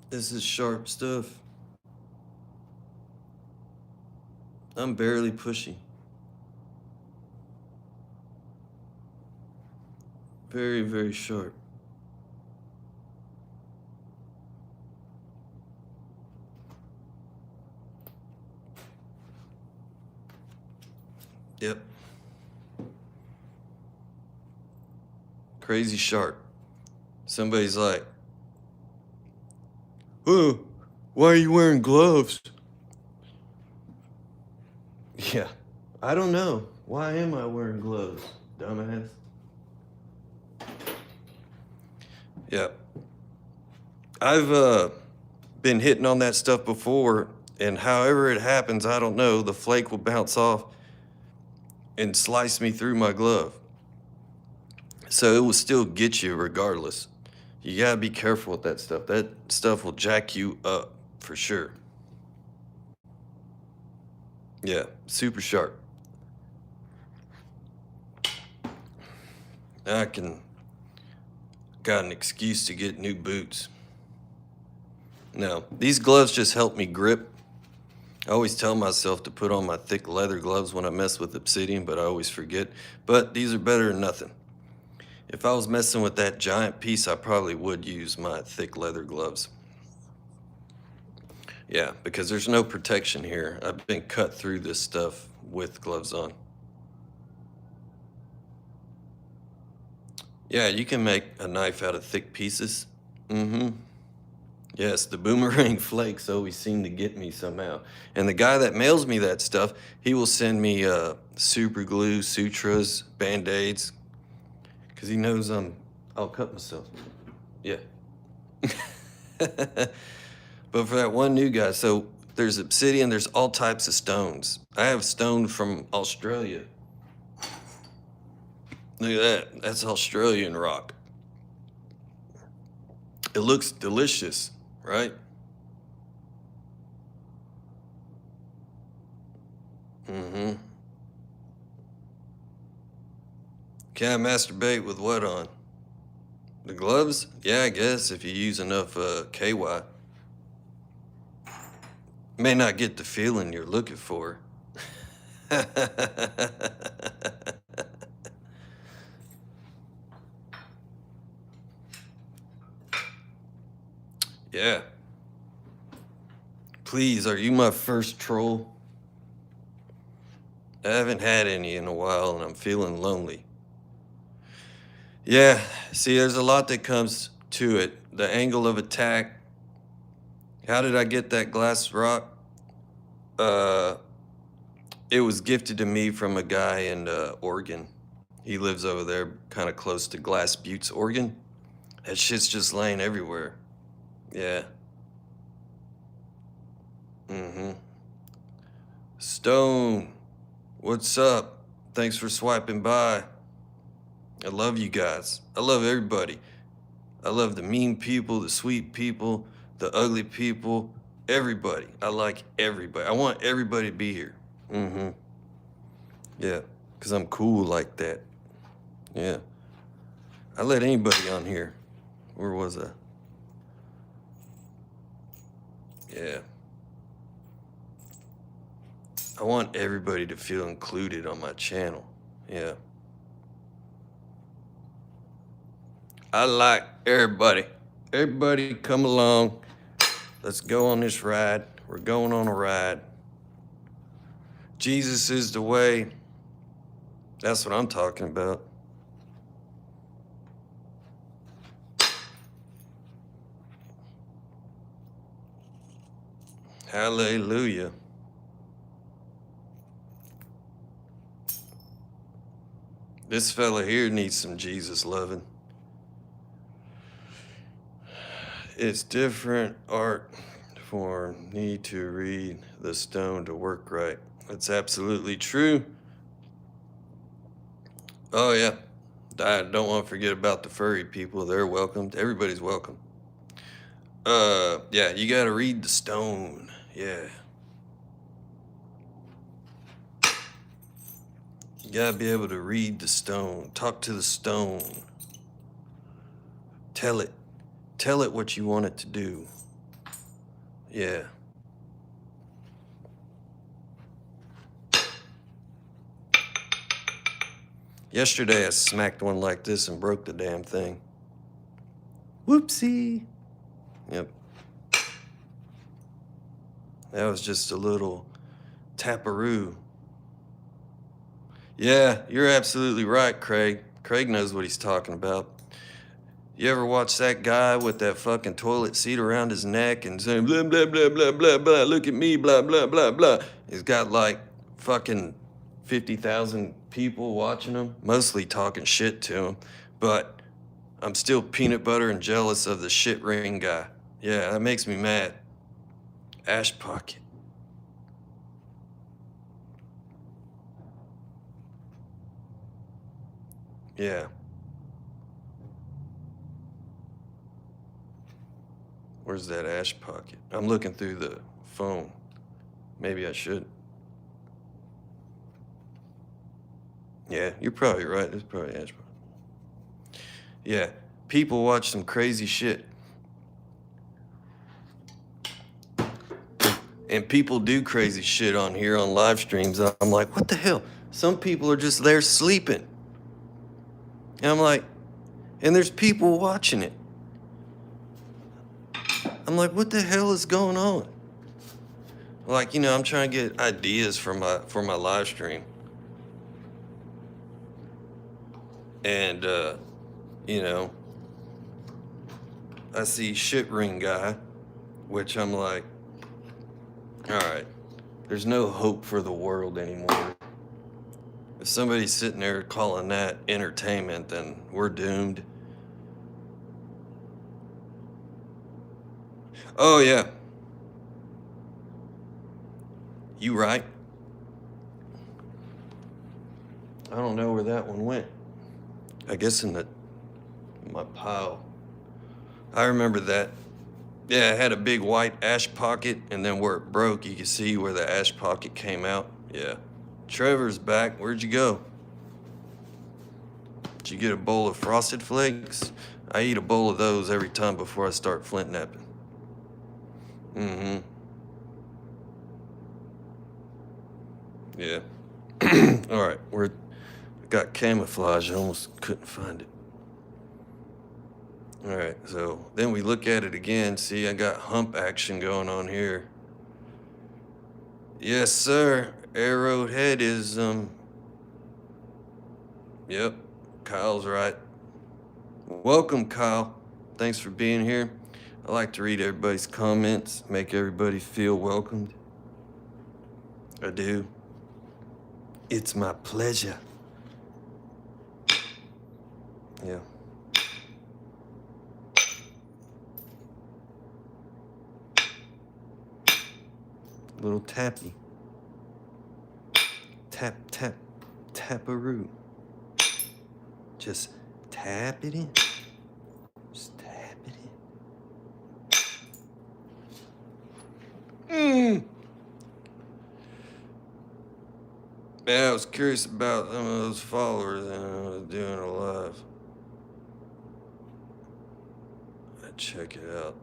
This is sharp stuff. I'm barely pushing. Very, very sharp. Yep. Crazy sharp. Somebody's like, oh, why are you wearing gloves? Yeah, I don't know. Why am I wearing gloves, dumbass? Yeah. I've been hitting on that stuff before, and however it happens, I don't know, the flake will bounce off and slice me through my glove. So it will still get you regardless. You gotta be careful with that stuff. That stuff will jack you up for sure. Yeah, super sharp. Now got an excuse to get new boots. Now, these gloves just help me grip. I always tell myself to put on my thick leather gloves when I mess with obsidian, but I always forget. But these are better than nothing. If I was messing with that giant piece, I probably would use my thick leather gloves. Yeah, because there's no protection here. I've been cut through this stuff with gloves on. Yeah, you can make a knife out of thick pieces. Yes, the boomerang flakes always seem to get me somehow. And the guy that mails me that stuff, he will send me super glue, sutras, band-aids, because he knows I'll cut myself. Yeah. But for that one new guy, so there's obsidian, there's all types of stones. I have stone from Australia. Look at that. That's Australian rock. It looks delicious, right? Can I masturbate with what on? The gloves? Yeah, I guess if you use enough KY. May not get the feeling you're looking for. Yeah. Please, are you my first troll? I haven't had any in a while and I'm feeling lonely. Yeah, see, there's a lot that comes to it. The angle of attack. How did I get that glass rock? It was gifted to me from a guy in Oregon. He lives over there, kind of close to Glass Buttes, Oregon. That shit's just laying everywhere. Yeah. Stone, what's up? Thanks for swiping by. I love you guys. I love everybody. I love the mean people, the sweet people, the ugly people, everybody. I like everybody. I want everybody to be here. Mm-hmm. Yeah, because I'm cool like that. Yeah. I let anybody on here. Where was I? Yeah. I want everybody to feel included on my channel. Yeah. I like everybody. Everybody come along. Let's go on this ride. We're going on a ride. Jesus is the way. That's what I'm talking about. Hallelujah. This fella here needs some Jesus loving. It's different art form. Need to read the stone to work right. That's absolutely true. Oh yeah. I don't want to forget about the furry people. They're welcomed. Everybody's welcome. Yeah, you gotta read the stone. Yeah. You gotta be able to read the stone. Talk to the stone. Tell it. Tell it what you want it to do. Yeah. Yesterday I smacked one like this and broke the damn thing. Whoopsie. Yep. That was just a little taparoo. Yeah, you're absolutely right, Craig. Craig knows what he's talking about. You ever watch that guy with that fucking toilet seat around his neck and saying blah, blah, blah, blah, blah, blah, look at me, blah, blah, blah, blah. He's got like fucking 50,000 people watching him, mostly talking shit to him. But I'm still peanut butter and jealous of the shit ring guy. Yeah, that makes me mad. Ash pocket. Yeah. Where's that ash pocket? I'm looking through the phone. Maybe I should. Yeah, you're probably right. There's probably ash pocket. Yeah, people watch some crazy shit. And people do crazy shit on here on live streams. I'm like, what the hell? Some people are just there sleeping. And I'm like, and there's people watching it. I'm like, what the hell is going on? Like, I'm trying to get ideas for my live stream. And I see shit ring guy, which I'm like, all right, there's no hope for the world anymore. If somebody's sitting there calling that entertainment, then we're doomed. Oh, yeah. You right. I don't know where that one went. I guess in my pile. I remember that. Yeah, it had a big white ash pocket, and then where it broke, you could see where the ash pocket came out. Yeah. Trevor's back. Where'd you go? Did you get a bowl of Frosted Flakes? I eat a bowl of those every time before I start flint napping. Mm-hmm. Yeah. All right, we're got camouflage. I almost couldn't find it. All right, so then we look at it again. See, I got hump action going on here. Yes, sir. Arrowhead is, yep, Kyle's right. Welcome, Kyle. Thanks for being here. I like to read everybody's comments, make everybody feel welcomed. I do. It's my pleasure. Yeah. Little tappy. Tap, tap, taparoo. Just tap it in. Just tap it in. Man, I was curious about some of those followers and I was doing a live. I'd check it out.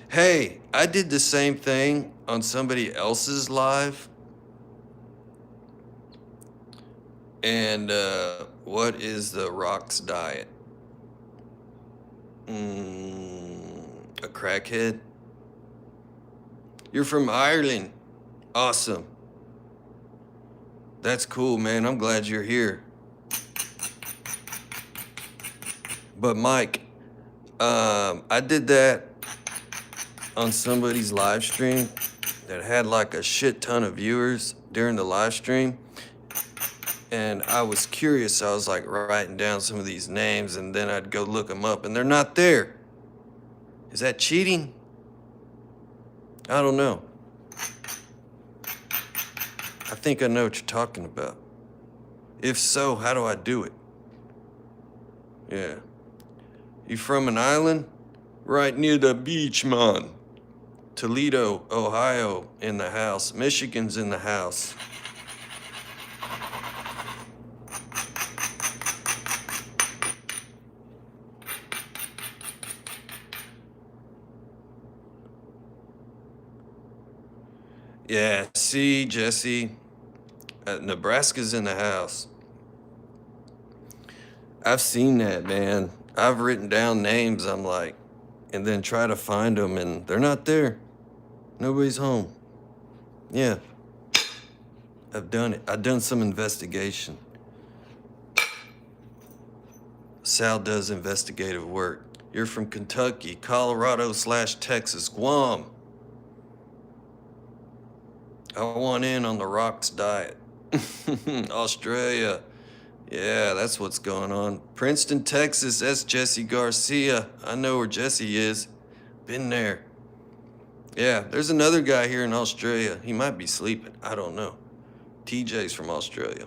Hey, I did the same thing on somebody else's live. And what is the Rock's diet? A crackhead? You're from Ireland. Awesome. That's cool, man. I'm glad you're here. But Mike, I did that on somebody's live stream that had like a shit ton of viewers during the live stream. And I was curious. I was like writing down some of these names and then I'd go look them up and they're not there. Is that cheating? I don't know. I think I know what you're talking about. If so, how do I do it? Yeah. You from an island? Right near the beach, man. Toledo, Ohio in the house. Michigan's in the house. Yeah, see, Jesse, Nebraska's in the house. I've seen that, man. I've written down names, I'm like, and then try to find them, and they're not there. Nobody's home. Yeah. I've done it. I've done some investigation. Sal does investigative work. You're from Kentucky, Colorado/Texas, Guam. I want in on the Rock's diet. Australia. Yeah, that's what's going on. Princeton, Texas, that's Jesse Garcia. I know where Jesse is. Been there. Yeah, there's another guy here in Australia. He might be sleeping. I don't know. TJ's from Australia.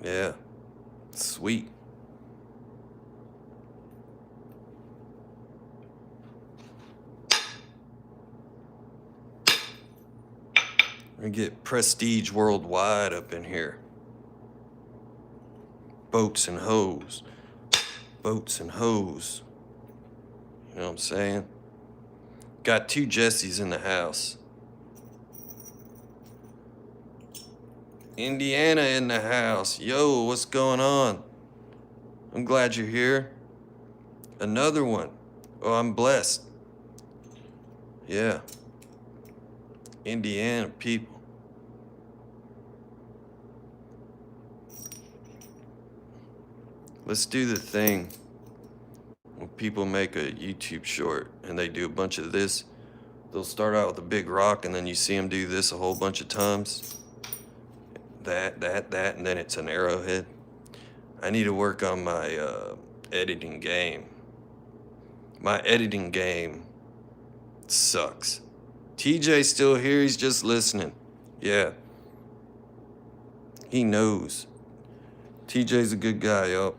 Yeah. Sweet. We get prestige worldwide up in here. Boats and hoes. Boats and hoes. You know what I'm saying? Got 2 Jessies in the house. Indiana in the house. Yo, what's going on? I'm glad you're here. Another one. Oh, I'm blessed. Yeah. Indiana people. Let's do the thing when people make a YouTube short and they do a bunch of this. They'll start out with a big rock and then you see them do this a whole bunch of times. That, and then it's an arrowhead. I need to work on my editing game. My editing game sucks. TJ's still here, he's just listening. Yeah. He knows. TJ's a good guy, yo.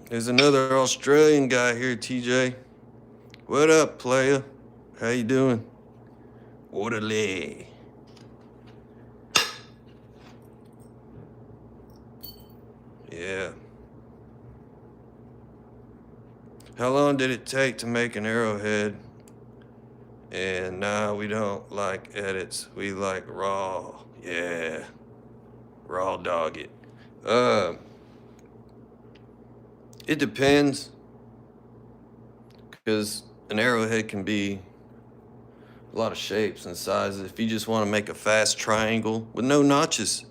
There's another Australian guy here, TJ. What up, playa? How you doing? Orderly. Yeah. How long did it take to make an arrowhead? And nah, we don't like edits. We like raw. Yeah. Raw dog it. It depends. Because an arrowhead can be a lot of shapes and sizes. If you just want to make a fast triangle with no notches,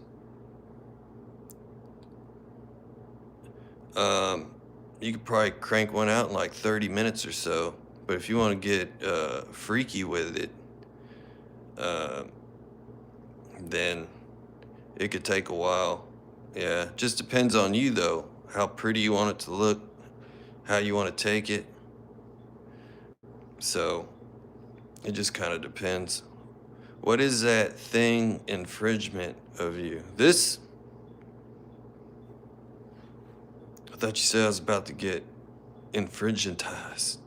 you could probably crank one out in like 30 minutes or so. But if you want to get freaky with it, then it could take a while. Yeah, just depends on you though. How pretty you want it to look, how you want to take it. So it just kind of depends. What is that thing infringement of you? This, I thought you said I was about to get infringentized.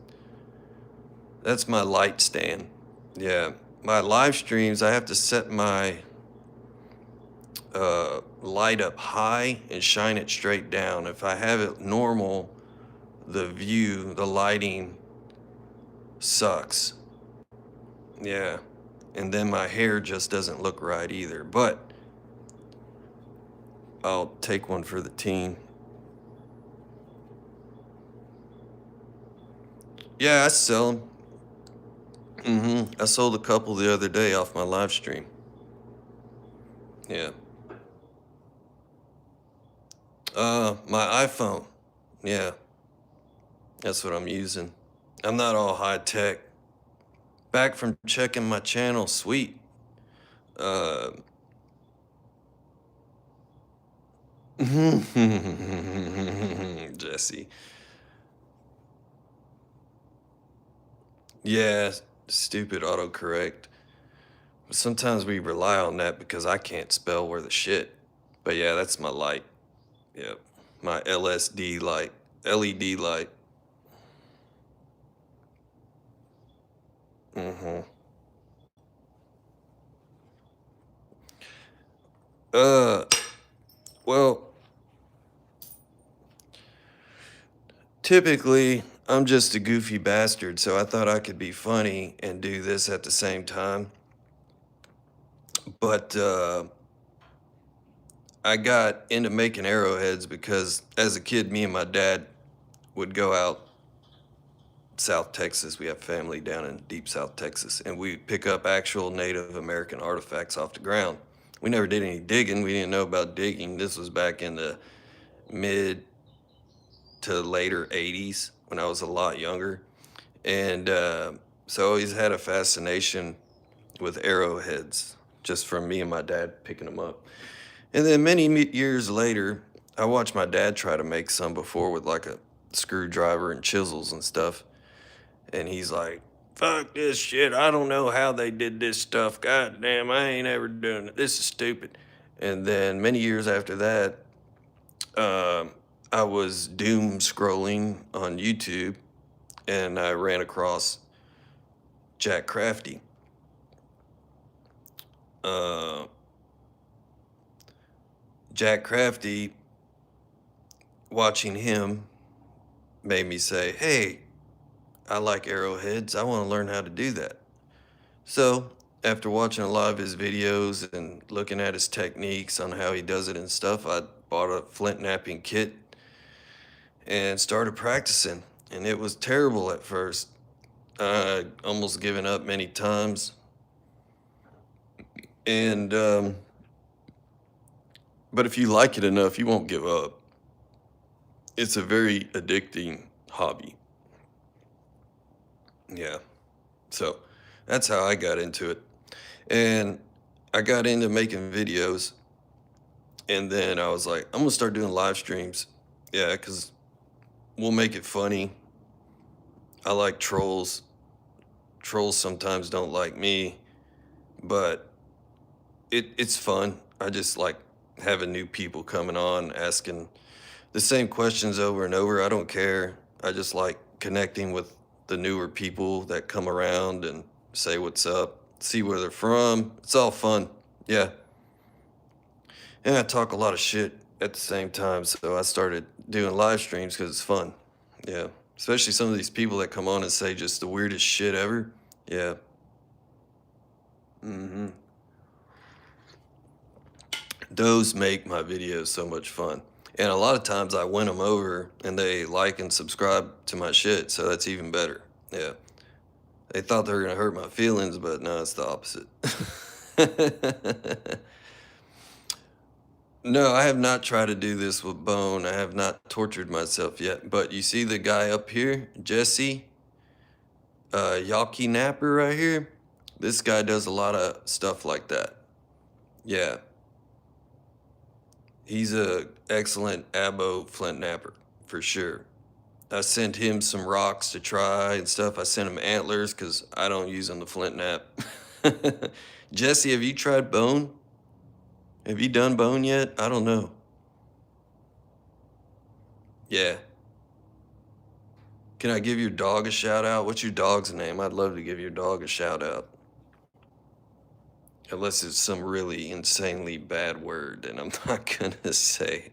That's my light stand. Yeah, my live streams, I have to set my light up high and shine it straight down. If I have it normal, the lighting sucks. Yeah. And then my hair just doesn't look right either. But I'll take one for the team. Yeah, I sell them. I sold a couple the other day off my live stream. Yeah. My iPhone. Yeah, that's what I'm using. I'm not all high tech. Back from checking my channel, sweet. Uh, Jesse. Yeah, stupid autocorrect. Sometimes we rely on that because I can't spell worth a shit. But yeah, that's my light. Yep. My LSD light. LED light. Mm-hmm. Uh, well, typically I'm just a goofy bastard, so I thought I could be funny and do this at the same time. But I got into making arrowheads because as a kid, me and my dad would go out South Texas. We have family down in deep South Texas, and we pick up actual Native American artifacts off the ground. We never did any digging. We didn't know about digging. This was back in the mid to later 80s when I was a lot younger. And so I always had a fascination with arrowheads just from me and my dad picking them up. And then years later, I watched my dad try to make some before with like a screwdriver and chisels and stuff. And he's like, fuck this shit. I don't know how they did this stuff. God damn, I ain't ever doing it. This is stupid. And then many years after that, I was doom scrolling on YouTube and I ran across Jack Crafty. Uh, Jack Crafty, watching him made me say, hey, I like arrowheads. I want to learn how to do that. So, after watching a lot of his videos and looking at his techniques on how he does it and stuff, I bought a flint knapping kit and started practicing. And it was terrible at first. I almost given up many times. And, but if you like it enough, you won't give up. It's a very addicting hobby. Yeah. So that's how I got into it. And I got into making videos. And then I was like, I'm going to start doing live streams. Yeah, because we'll make it funny. I like trolls. Trolls sometimes don't like me, but it's fun. I just like having new people coming on, asking the same questions over and over. I don't care. I just like connecting with the newer people that come around and say what's up, see where they're from. It's all fun. Yeah. And I talk a lot of shit at the same time. So I started doing live streams because it's fun. Yeah. Especially some of these people that come on and say just the weirdest shit ever. Yeah. hmm Those make my videos so much fun. And a lot of times I win them over and they like and subscribe to my shit. So that's even better. Yeah. They thought they were going to hurt my feelings, but no, it's the opposite. No, I have not tried to do this with bone. I have not tortured myself yet. But you see the guy up here, Jesse, Yawkey Napper right here? This guy does a lot of stuff like that. Yeah. He's a excellent abo flint napper, for sure. I sent him some rocks to try and stuff. I sent him antlers because I don't use on the flint knap. Jesse, have you tried bone? Have you done bone yet? I don't know. Yeah. Can I give your dog a shout out? What's your dog's name? I'd love to give your dog a shout out. Unless it's some really insanely bad word, and I'm not gonna say it.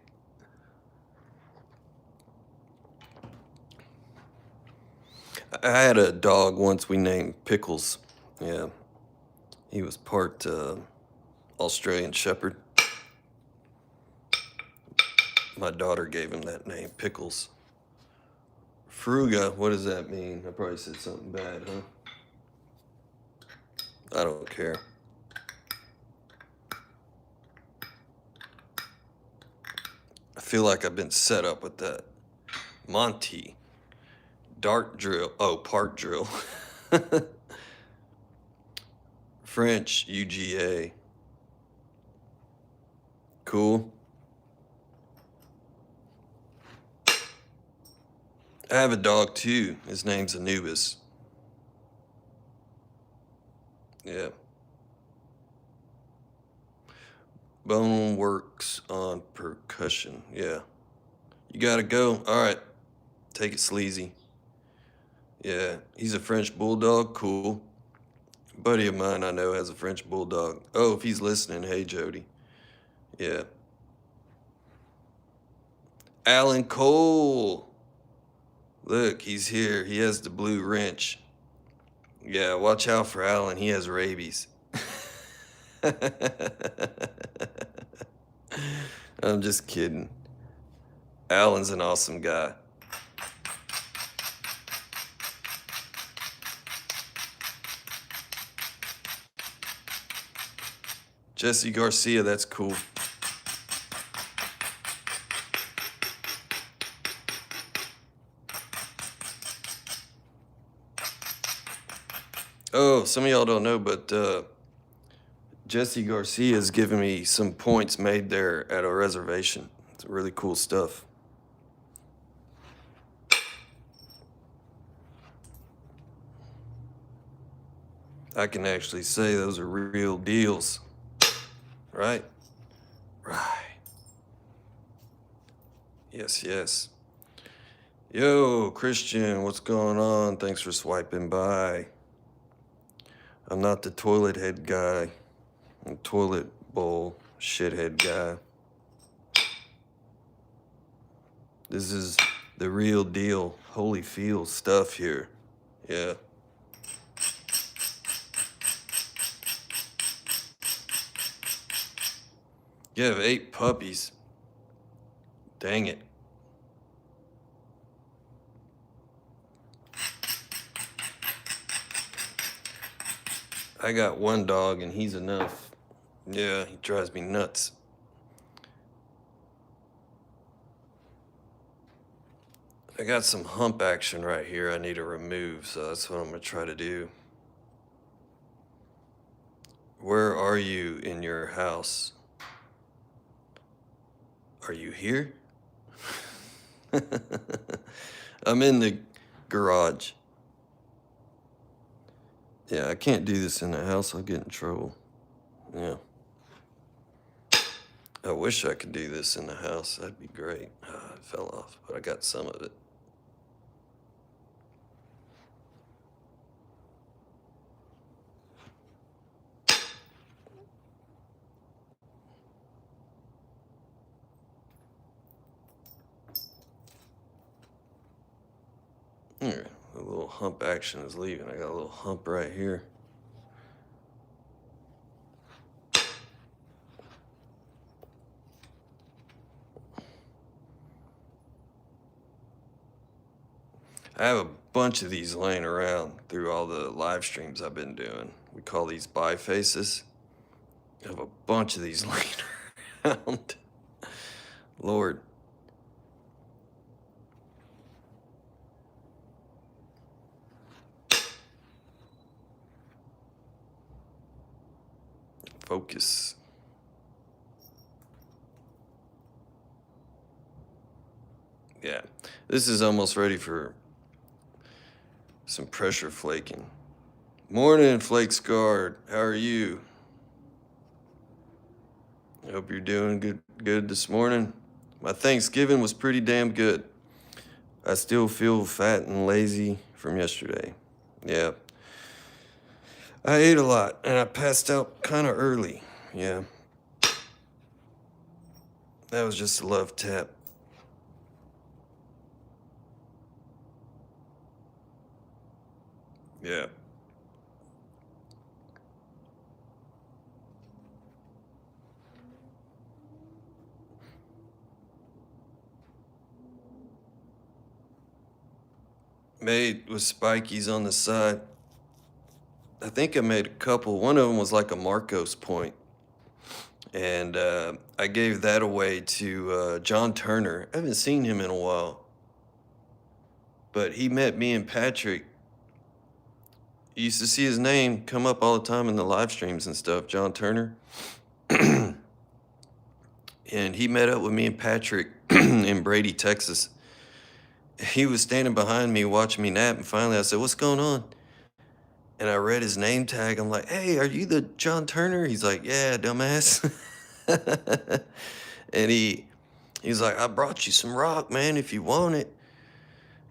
I had a dog once we named Pickles. Yeah. He was part Australian Shepherd. My daughter gave him that name, Pickles. Fruga, what does that mean? I probably said something bad, huh? I don't care. I feel like I've been set up with that. Monty. Dart drill. Oh, part drill. French, UGA. Cool. I have a dog too. His name's Anubis. Yeah. Bone works on percussion. Yeah. You gotta go. All right. Take it sleazy. Yeah. He's a French bulldog. Cool. A buddy of mine I know has a French bulldog. Oh, if he's listening, hey, Jody. Yeah. Alan Cole. Look, he's here. He has the blue wrench. Yeah, watch out for Alan. He has rabies. I'm just kidding. Alan's an awesome guy. Jesse Garcia, that's cool. Oh, some of y'all don't know, but Jesse Garcia is giving me some points made there at a reservation. It's really cool stuff. I can actually say those are real deals. Right? Right. Yes, yes. Yo, Christian, what's going on? Thanks for swiping by. I'm not the toilet head guy. I'm toilet bowl shithead guy. This is the real deal. Holyfield stuff here. Yeah. You have 8 puppies. Dang it. I got 1 dog and he's enough. Yeah, he drives me nuts. I got some hump action right here I need to remove, so that's what I'm gonna try to do. Where are you in your house? Are you here? I'm in the garage. Yeah, I can't do this in the house. I'll get in trouble. Yeah. I wish I could do this in the house. That'd be great. It fell off, but I got some of it. Here, the little hump action is leaving. I got a little hump right here. I have a bunch of these laying around through all the live streams I've been doing. We call these bifaces. I have a bunch of these laying around. Lord. Focus. Yeah. This is almost ready for some pressure flaking. Morning, Flake Scarred. How are you? I hope you're doing good this morning. My Thanksgiving was pretty damn good. I still feel fat and lazy from yesterday. Yeah. I ate a lot and I passed out kind of early. Yeah. That was just a love tap. Yeah. Made with spikies on the side. I think I made a couple. One of them was like a Marcos point. And I gave that away to John Turner. I haven't seen him in a while. But he met me and Patrick. You used to see his name come up all the time in the live streams and stuff, John Turner. And he met up with me and Patrick in Brady, Texas. He was standing behind me watching me nap, and finally I said, "What's going on?" And I read his name tag. I'm like, "Hey, are you the John Turner?" He's like, "Yeah, dumbass." And he's like, "I brought you some rock, man, if you want it."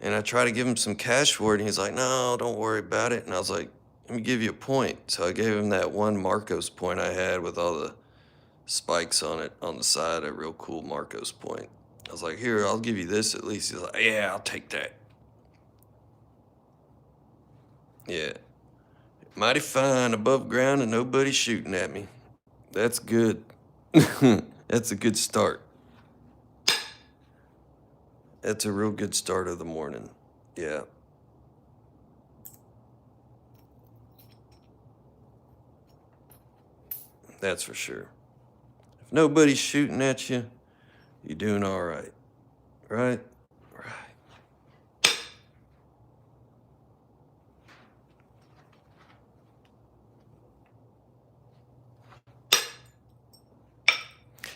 And I try to give him some cash for it, and he's like, "No, don't worry about it." And I was like, "Let me give you a point." So I gave him that one Marcos point I had with all the spikes on it on the side, a real cool Marcos point. I was like, "Here, I'll give you this at least." He's like, "Yeah, I'll take that." Yeah. Mighty fine above ground and nobody shooting at me. That's good. That's a good start. That's a real good start of the morning. Yeah. That's for sure. If nobody's shooting at you, you're doing all right. Right? Right.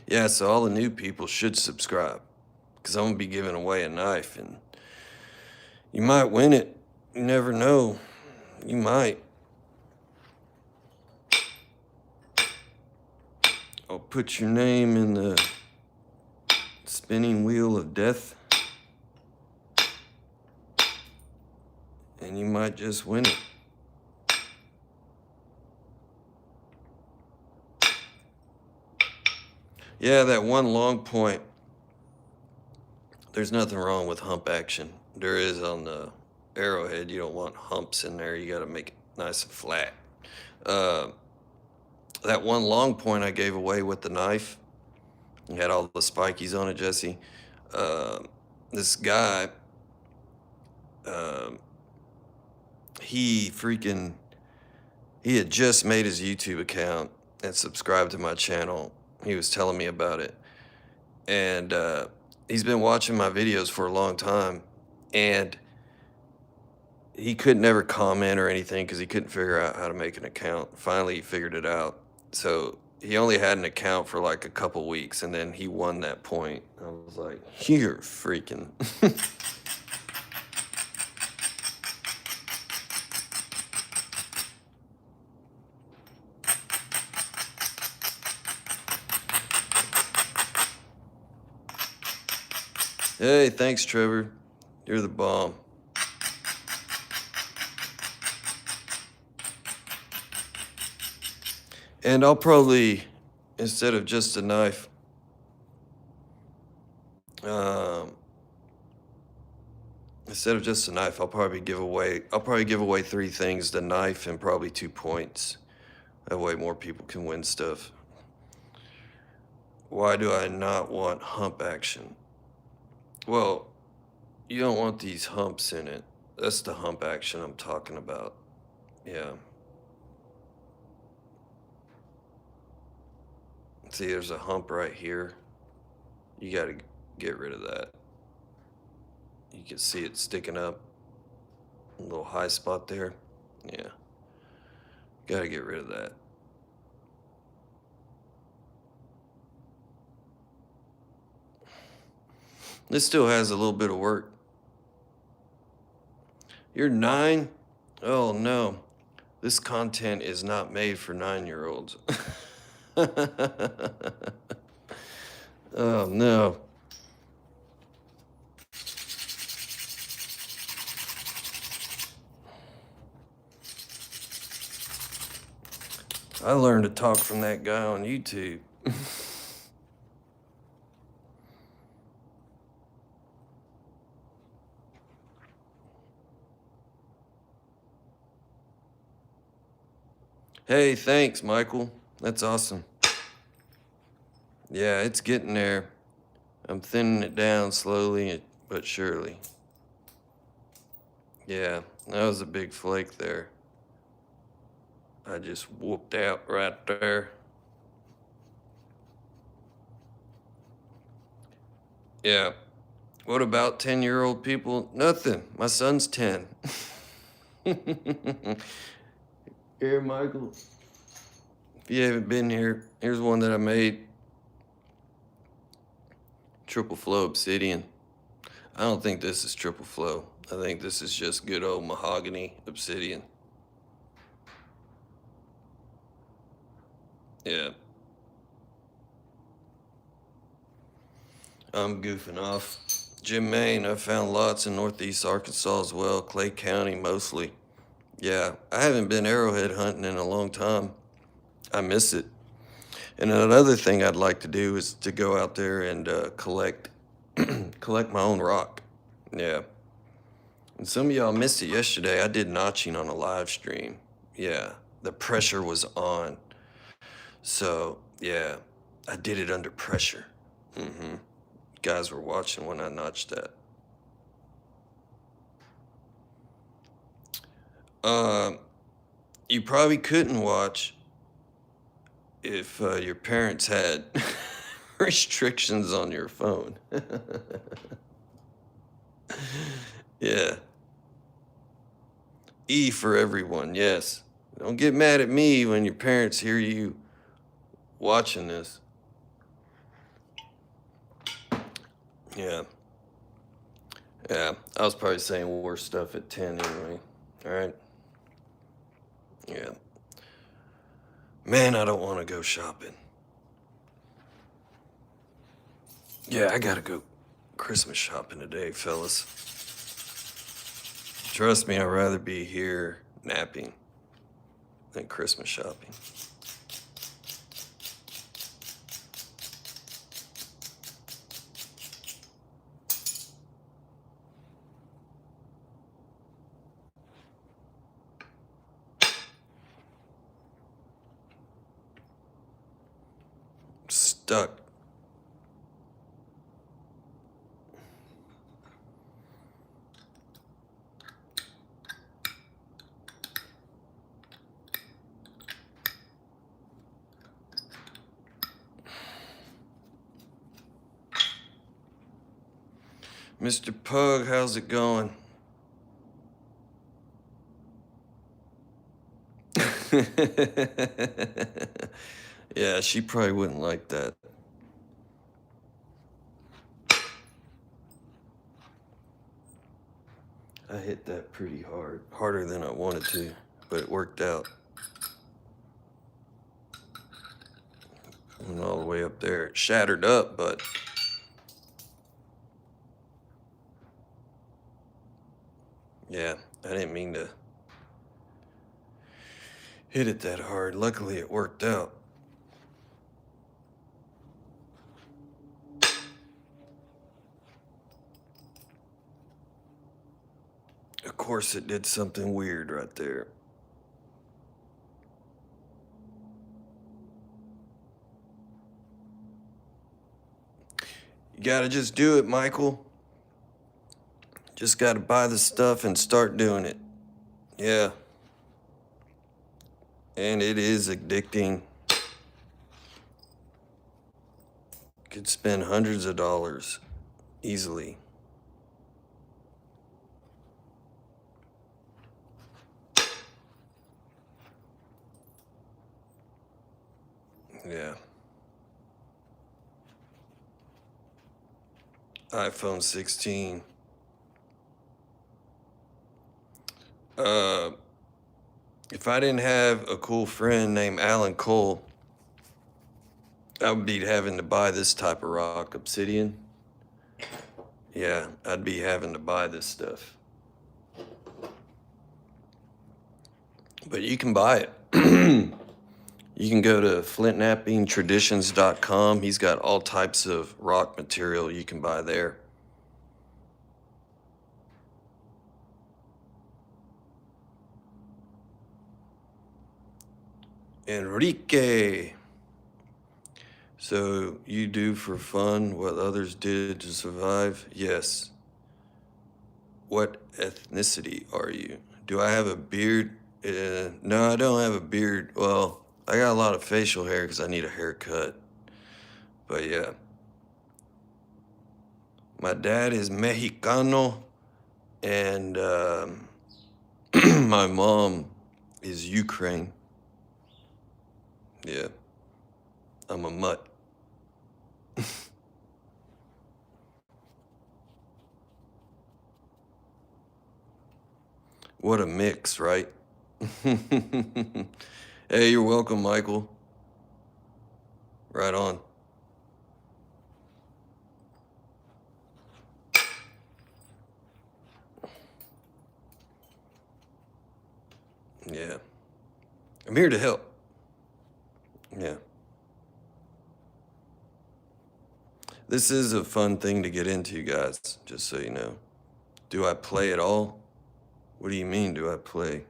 Yeah, so all the new people should subscribe because I'm going to be giving away a knife and you might win it. You never know. You might. I'll put your name in the spinning wheel of death and you might just win it. Yeah, that one long point. There's nothing wrong with hump action. There is on the arrowhead. You don't want humps in there. You got to make it nice and flat. That one long point I gave away with the knife, it had all the spikies on it, Jesse. This guy, uh, he had just made his YouTube account and subscribed to my channel. He was telling me about it. And he's been watching my videos for a long time. And he could never comment or anything because he couldn't figure out how to make an account. Finally, he figured it out. So he only had an account for like a couple weeks, and then he won that point. I was like, "You're freaking." Hey, thanks, Trevor. You're the bomb. And I'll probably, instead of just a knife, I'll probably give away 3 things: the knife and probably 2 points. That way more people can win stuff. Why do I not want hump action? Well, you don't want these humps in it. That's the hump action I'm talking about. Yeah. See, there's a hump right here. You got to get rid of that. You can see it sticking up. A little high spot there. Yeah. Got to get rid of that. This still has a little bit of work. You're 9? Oh no. This content is not made for 9-year-olds. Oh no. I learned to talk from that guy on YouTube. Hey, thanks, Michael. That's awesome. Yeah, it's getting there. I'm thinning it down slowly but surely. Yeah, that was a big flake there. I just whooped out right there. Yeah. What about 10-year-old people? Nothing. My son's 10. Here, Michael. If you haven't been here, here's one that I made. Triple flow obsidian. I don't think this is triple flow. I think this is just good old mahogany obsidian. Yeah. I'm goofing off. Jim Maine, I found lots in northeast Arkansas as well, Clay County mostly. Yeah, I haven't been arrowhead hunting in a long time. I miss it. And another thing I'd like to do is to go out there and collect my own rock. Yeah. And some of y'all missed it yesterday. I did notching on a live stream. Yeah, the pressure was on. So, yeah, I did it under pressure. Guys were watching when I notched that. You probably couldn't watch if your parents had restrictions on your phone. Yeah. E for everyone, yes. Don't get mad at me when your parents hear you watching this. Yeah. Yeah, I was probably saying worse stuff at 10 anyway. All right. Yeah. Man, I don't want to go shopping. Yeah, I gotta go Christmas shopping today, fellas. Trust me, I'd rather be here napping than Christmas shopping. Stuck. Mr. Pug, how's it going? Yeah, she probably wouldn't like that. I hit that pretty hard. Harder than I wanted to, but it worked out. Went all the way up there. It shattered up, but yeah, I didn't mean to hit it that hard. Luckily, it worked out. Of course, it did something weird right there. You gotta just do it, Michael. Just gotta buy the stuff and start doing it. Yeah. And it is addicting. Could spend hundreds of dollars easily. Yeah. iPhone 16. Uh, if I didn't have a cool friend named Alan Cole, I would be having to buy this type of rock, obsidian. Yeah, I'd be having to buy this stuff. But you can buy it. You can go to flintnappingtraditions.com. He's got all types of rock material you can buy there. Enrique. So you do for fun what others did to survive? Yes. What ethnicity are you? Do I have a beard? No, I don't have a beard. Well, I got a lot of facial hair because I need a haircut. But yeah. My dad is Mexicano, and my mom is Ukraine. Yeah. I'm a mutt. What a mix, right? Hey, you're welcome, Michael. Right on. Yeah. I'm here to help. Yeah. This is a fun thing to get into, guys, just so you know. Do I play at all? What do you mean, do I play?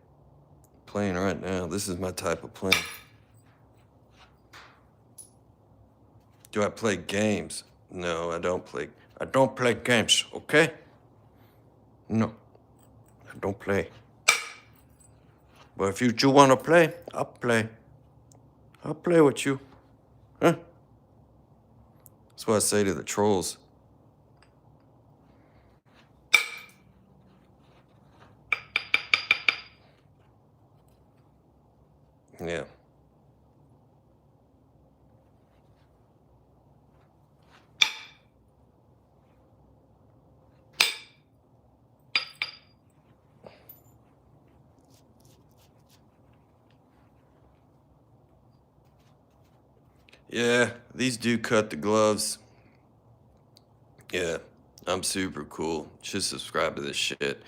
Playing right now. This is my type of playing. Do I play games? No, I don't play. I don't play games, okay? No, I don't play. But if you two want to play, I'll play. I'll play with you. Huh? That's what I say to the trolls. Yeah. Yeah, these do cut the gloves. Yeah, I'm super cool. Should subscribe to this shit.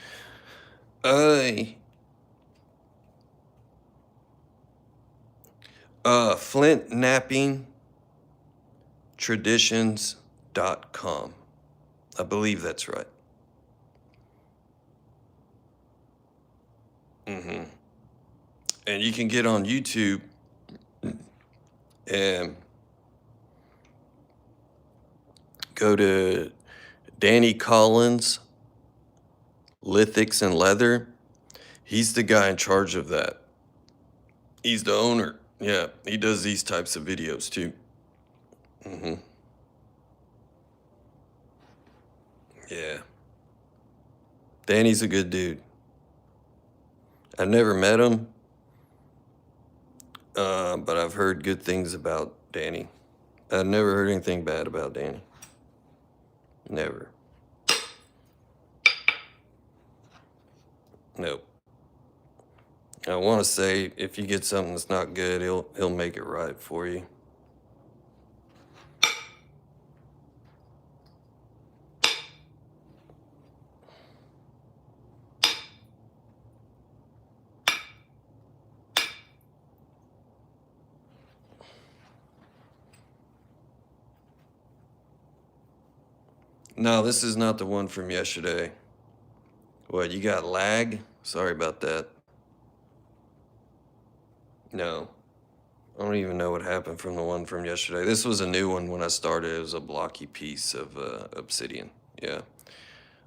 flintnappingtraditions.com. I believe that's right. Mm-hmm. And you can get on YouTube and go to Danny Collins, Lithics and Leather. He's the guy in charge of that. He's the owner. Yeah, he does these types of videos too. Mm-hmm. Yeah. Danny's a good dude. I've never met him, but I've heard good things about Danny. I've never heard anything bad about Danny. Never. Nope. I want to say if you get something that's not good, he'll make it right for you. No, this is not the one from yesterday. What, you got lag? Sorry about that. No. I don't even know what happened from the one from yesterday. This was a new one when I started. It was a blocky piece of obsidian. Yeah.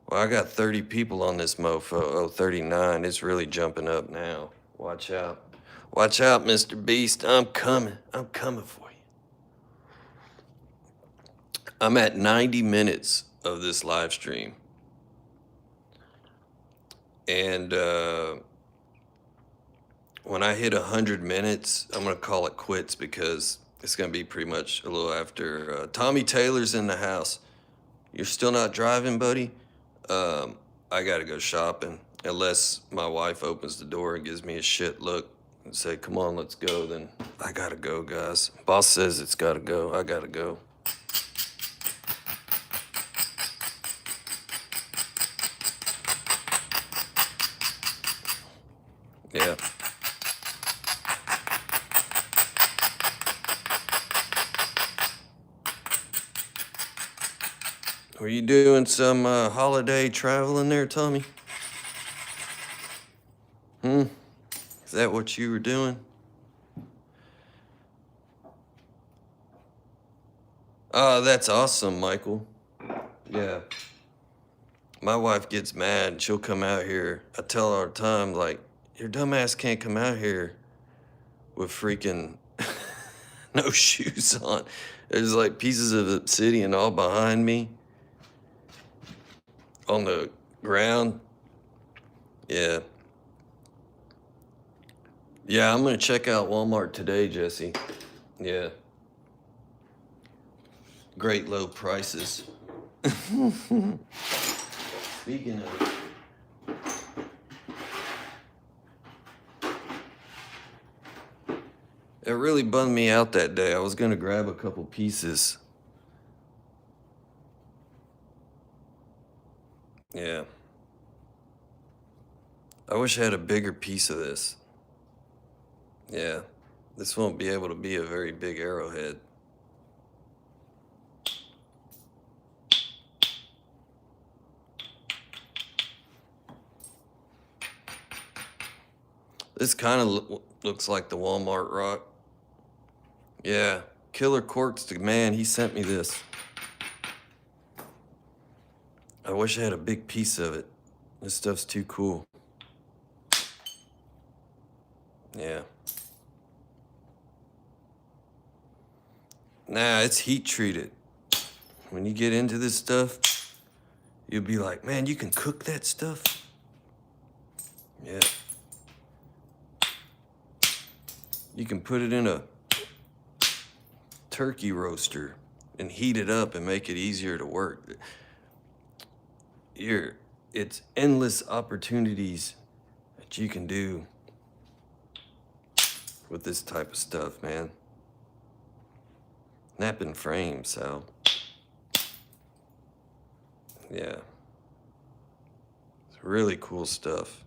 Well, I got 30 people on this mofo. Oh, 39. It's really jumping up now. Watch out. Watch out, Mr. Beast. I'm coming. I'm coming for you. I'm at 90 minutes of this live stream. And when I hit 100 minutes, I'm going to call it quits because it's going to be pretty much a little after. Tommy Taylor's in the house. You're still not driving, buddy? I gotta go shopping. Unless my wife opens the door and gives me a shit look and say, come on, let's go, then I gotta go, guys. Boss says it's gotta go. I gotta go. Yeah. Were you doing some holiday traveling there, Tommy? Is that what you were doing? Oh, that's awesome, Michael. Yeah. My wife gets mad. She'll come out here. I tell her all the time, like, your dumbass can't come out here with freaking no shoes on. There's like pieces of obsidian all behind me on the ground. Yeah. Yeah, I'm gonna check out Walmart today, Jesse. Yeah. Great low prices. Speaking of, it really bummed me out that day. I was gonna grab a couple pieces. Yeah. I wish I had a bigger piece of this. Yeah. This won't be able to be a very big arrowhead. This kind of looks like the Walmart rock. Yeah. Killer Corks, the man, he sent me this. I wish I had a big piece of it. This stuff's too cool. Yeah. Nah, it's heat treated. When you get into this stuff, you'll be like, man, you can cook that stuff? Yeah. You can put it in a turkey roaster and heat it up and make it easier to work. It's endless opportunities that you can do with this type of stuff, man. Napping frames, Sal. Yeah. It's really cool stuff.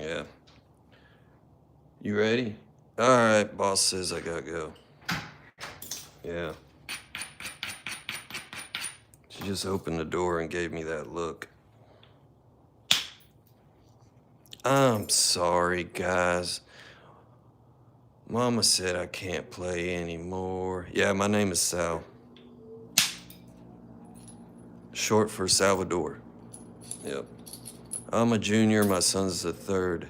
Yeah. You ready? All right, boss says I gotta go. Yeah. She just opened the door and gave me that look. I'm sorry, guys. Mama said I can't play anymore. Yeah, my name is Sal. Short for Salvador. Yep. I'm a junior, my son's a third.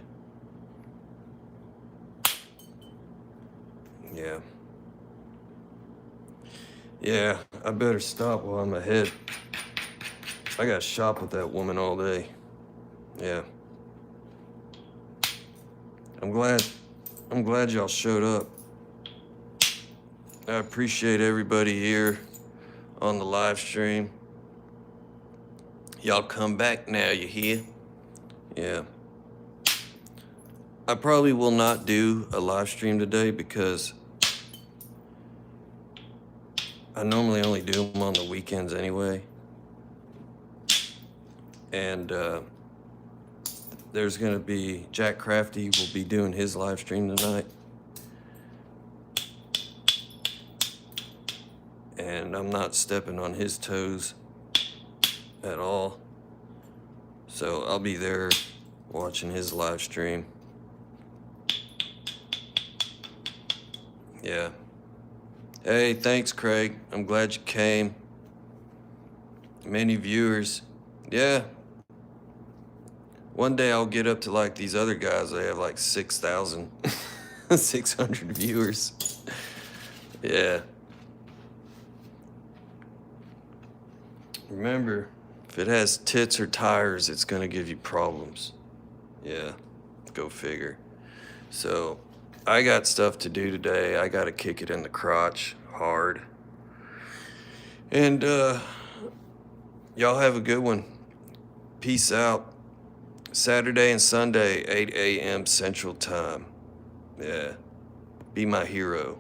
Yeah. Yeah, I better stop while I'm ahead. I gotta shop with that woman all day. Yeah. I'm glad y'all showed up. I appreciate everybody here on the live stream. Y'all come back now, you hear? Yeah. I probably will not do a live stream today because I normally only do them on the weekends anyway. And there's gonna be, Jack Crafty will be doing his live stream tonight. And I'm not stepping on his toes at all. So I'll be there watching his live stream. Yeah. Hey, thanks, Craig. I'm glad you came. Many viewers. Yeah. One day I'll get up to like these other guys. They have like 6,000, 600 viewers. Yeah. Remember, If it has tits or tires, it's gonna give you problems. Yeah, go figure. So, I got stuff to do today. I gotta kick it in the crotch hard. And, y'all have a good one. Peace out. Saturday and Sunday, 8 a.m. Central Time. Yeah. Be my hero.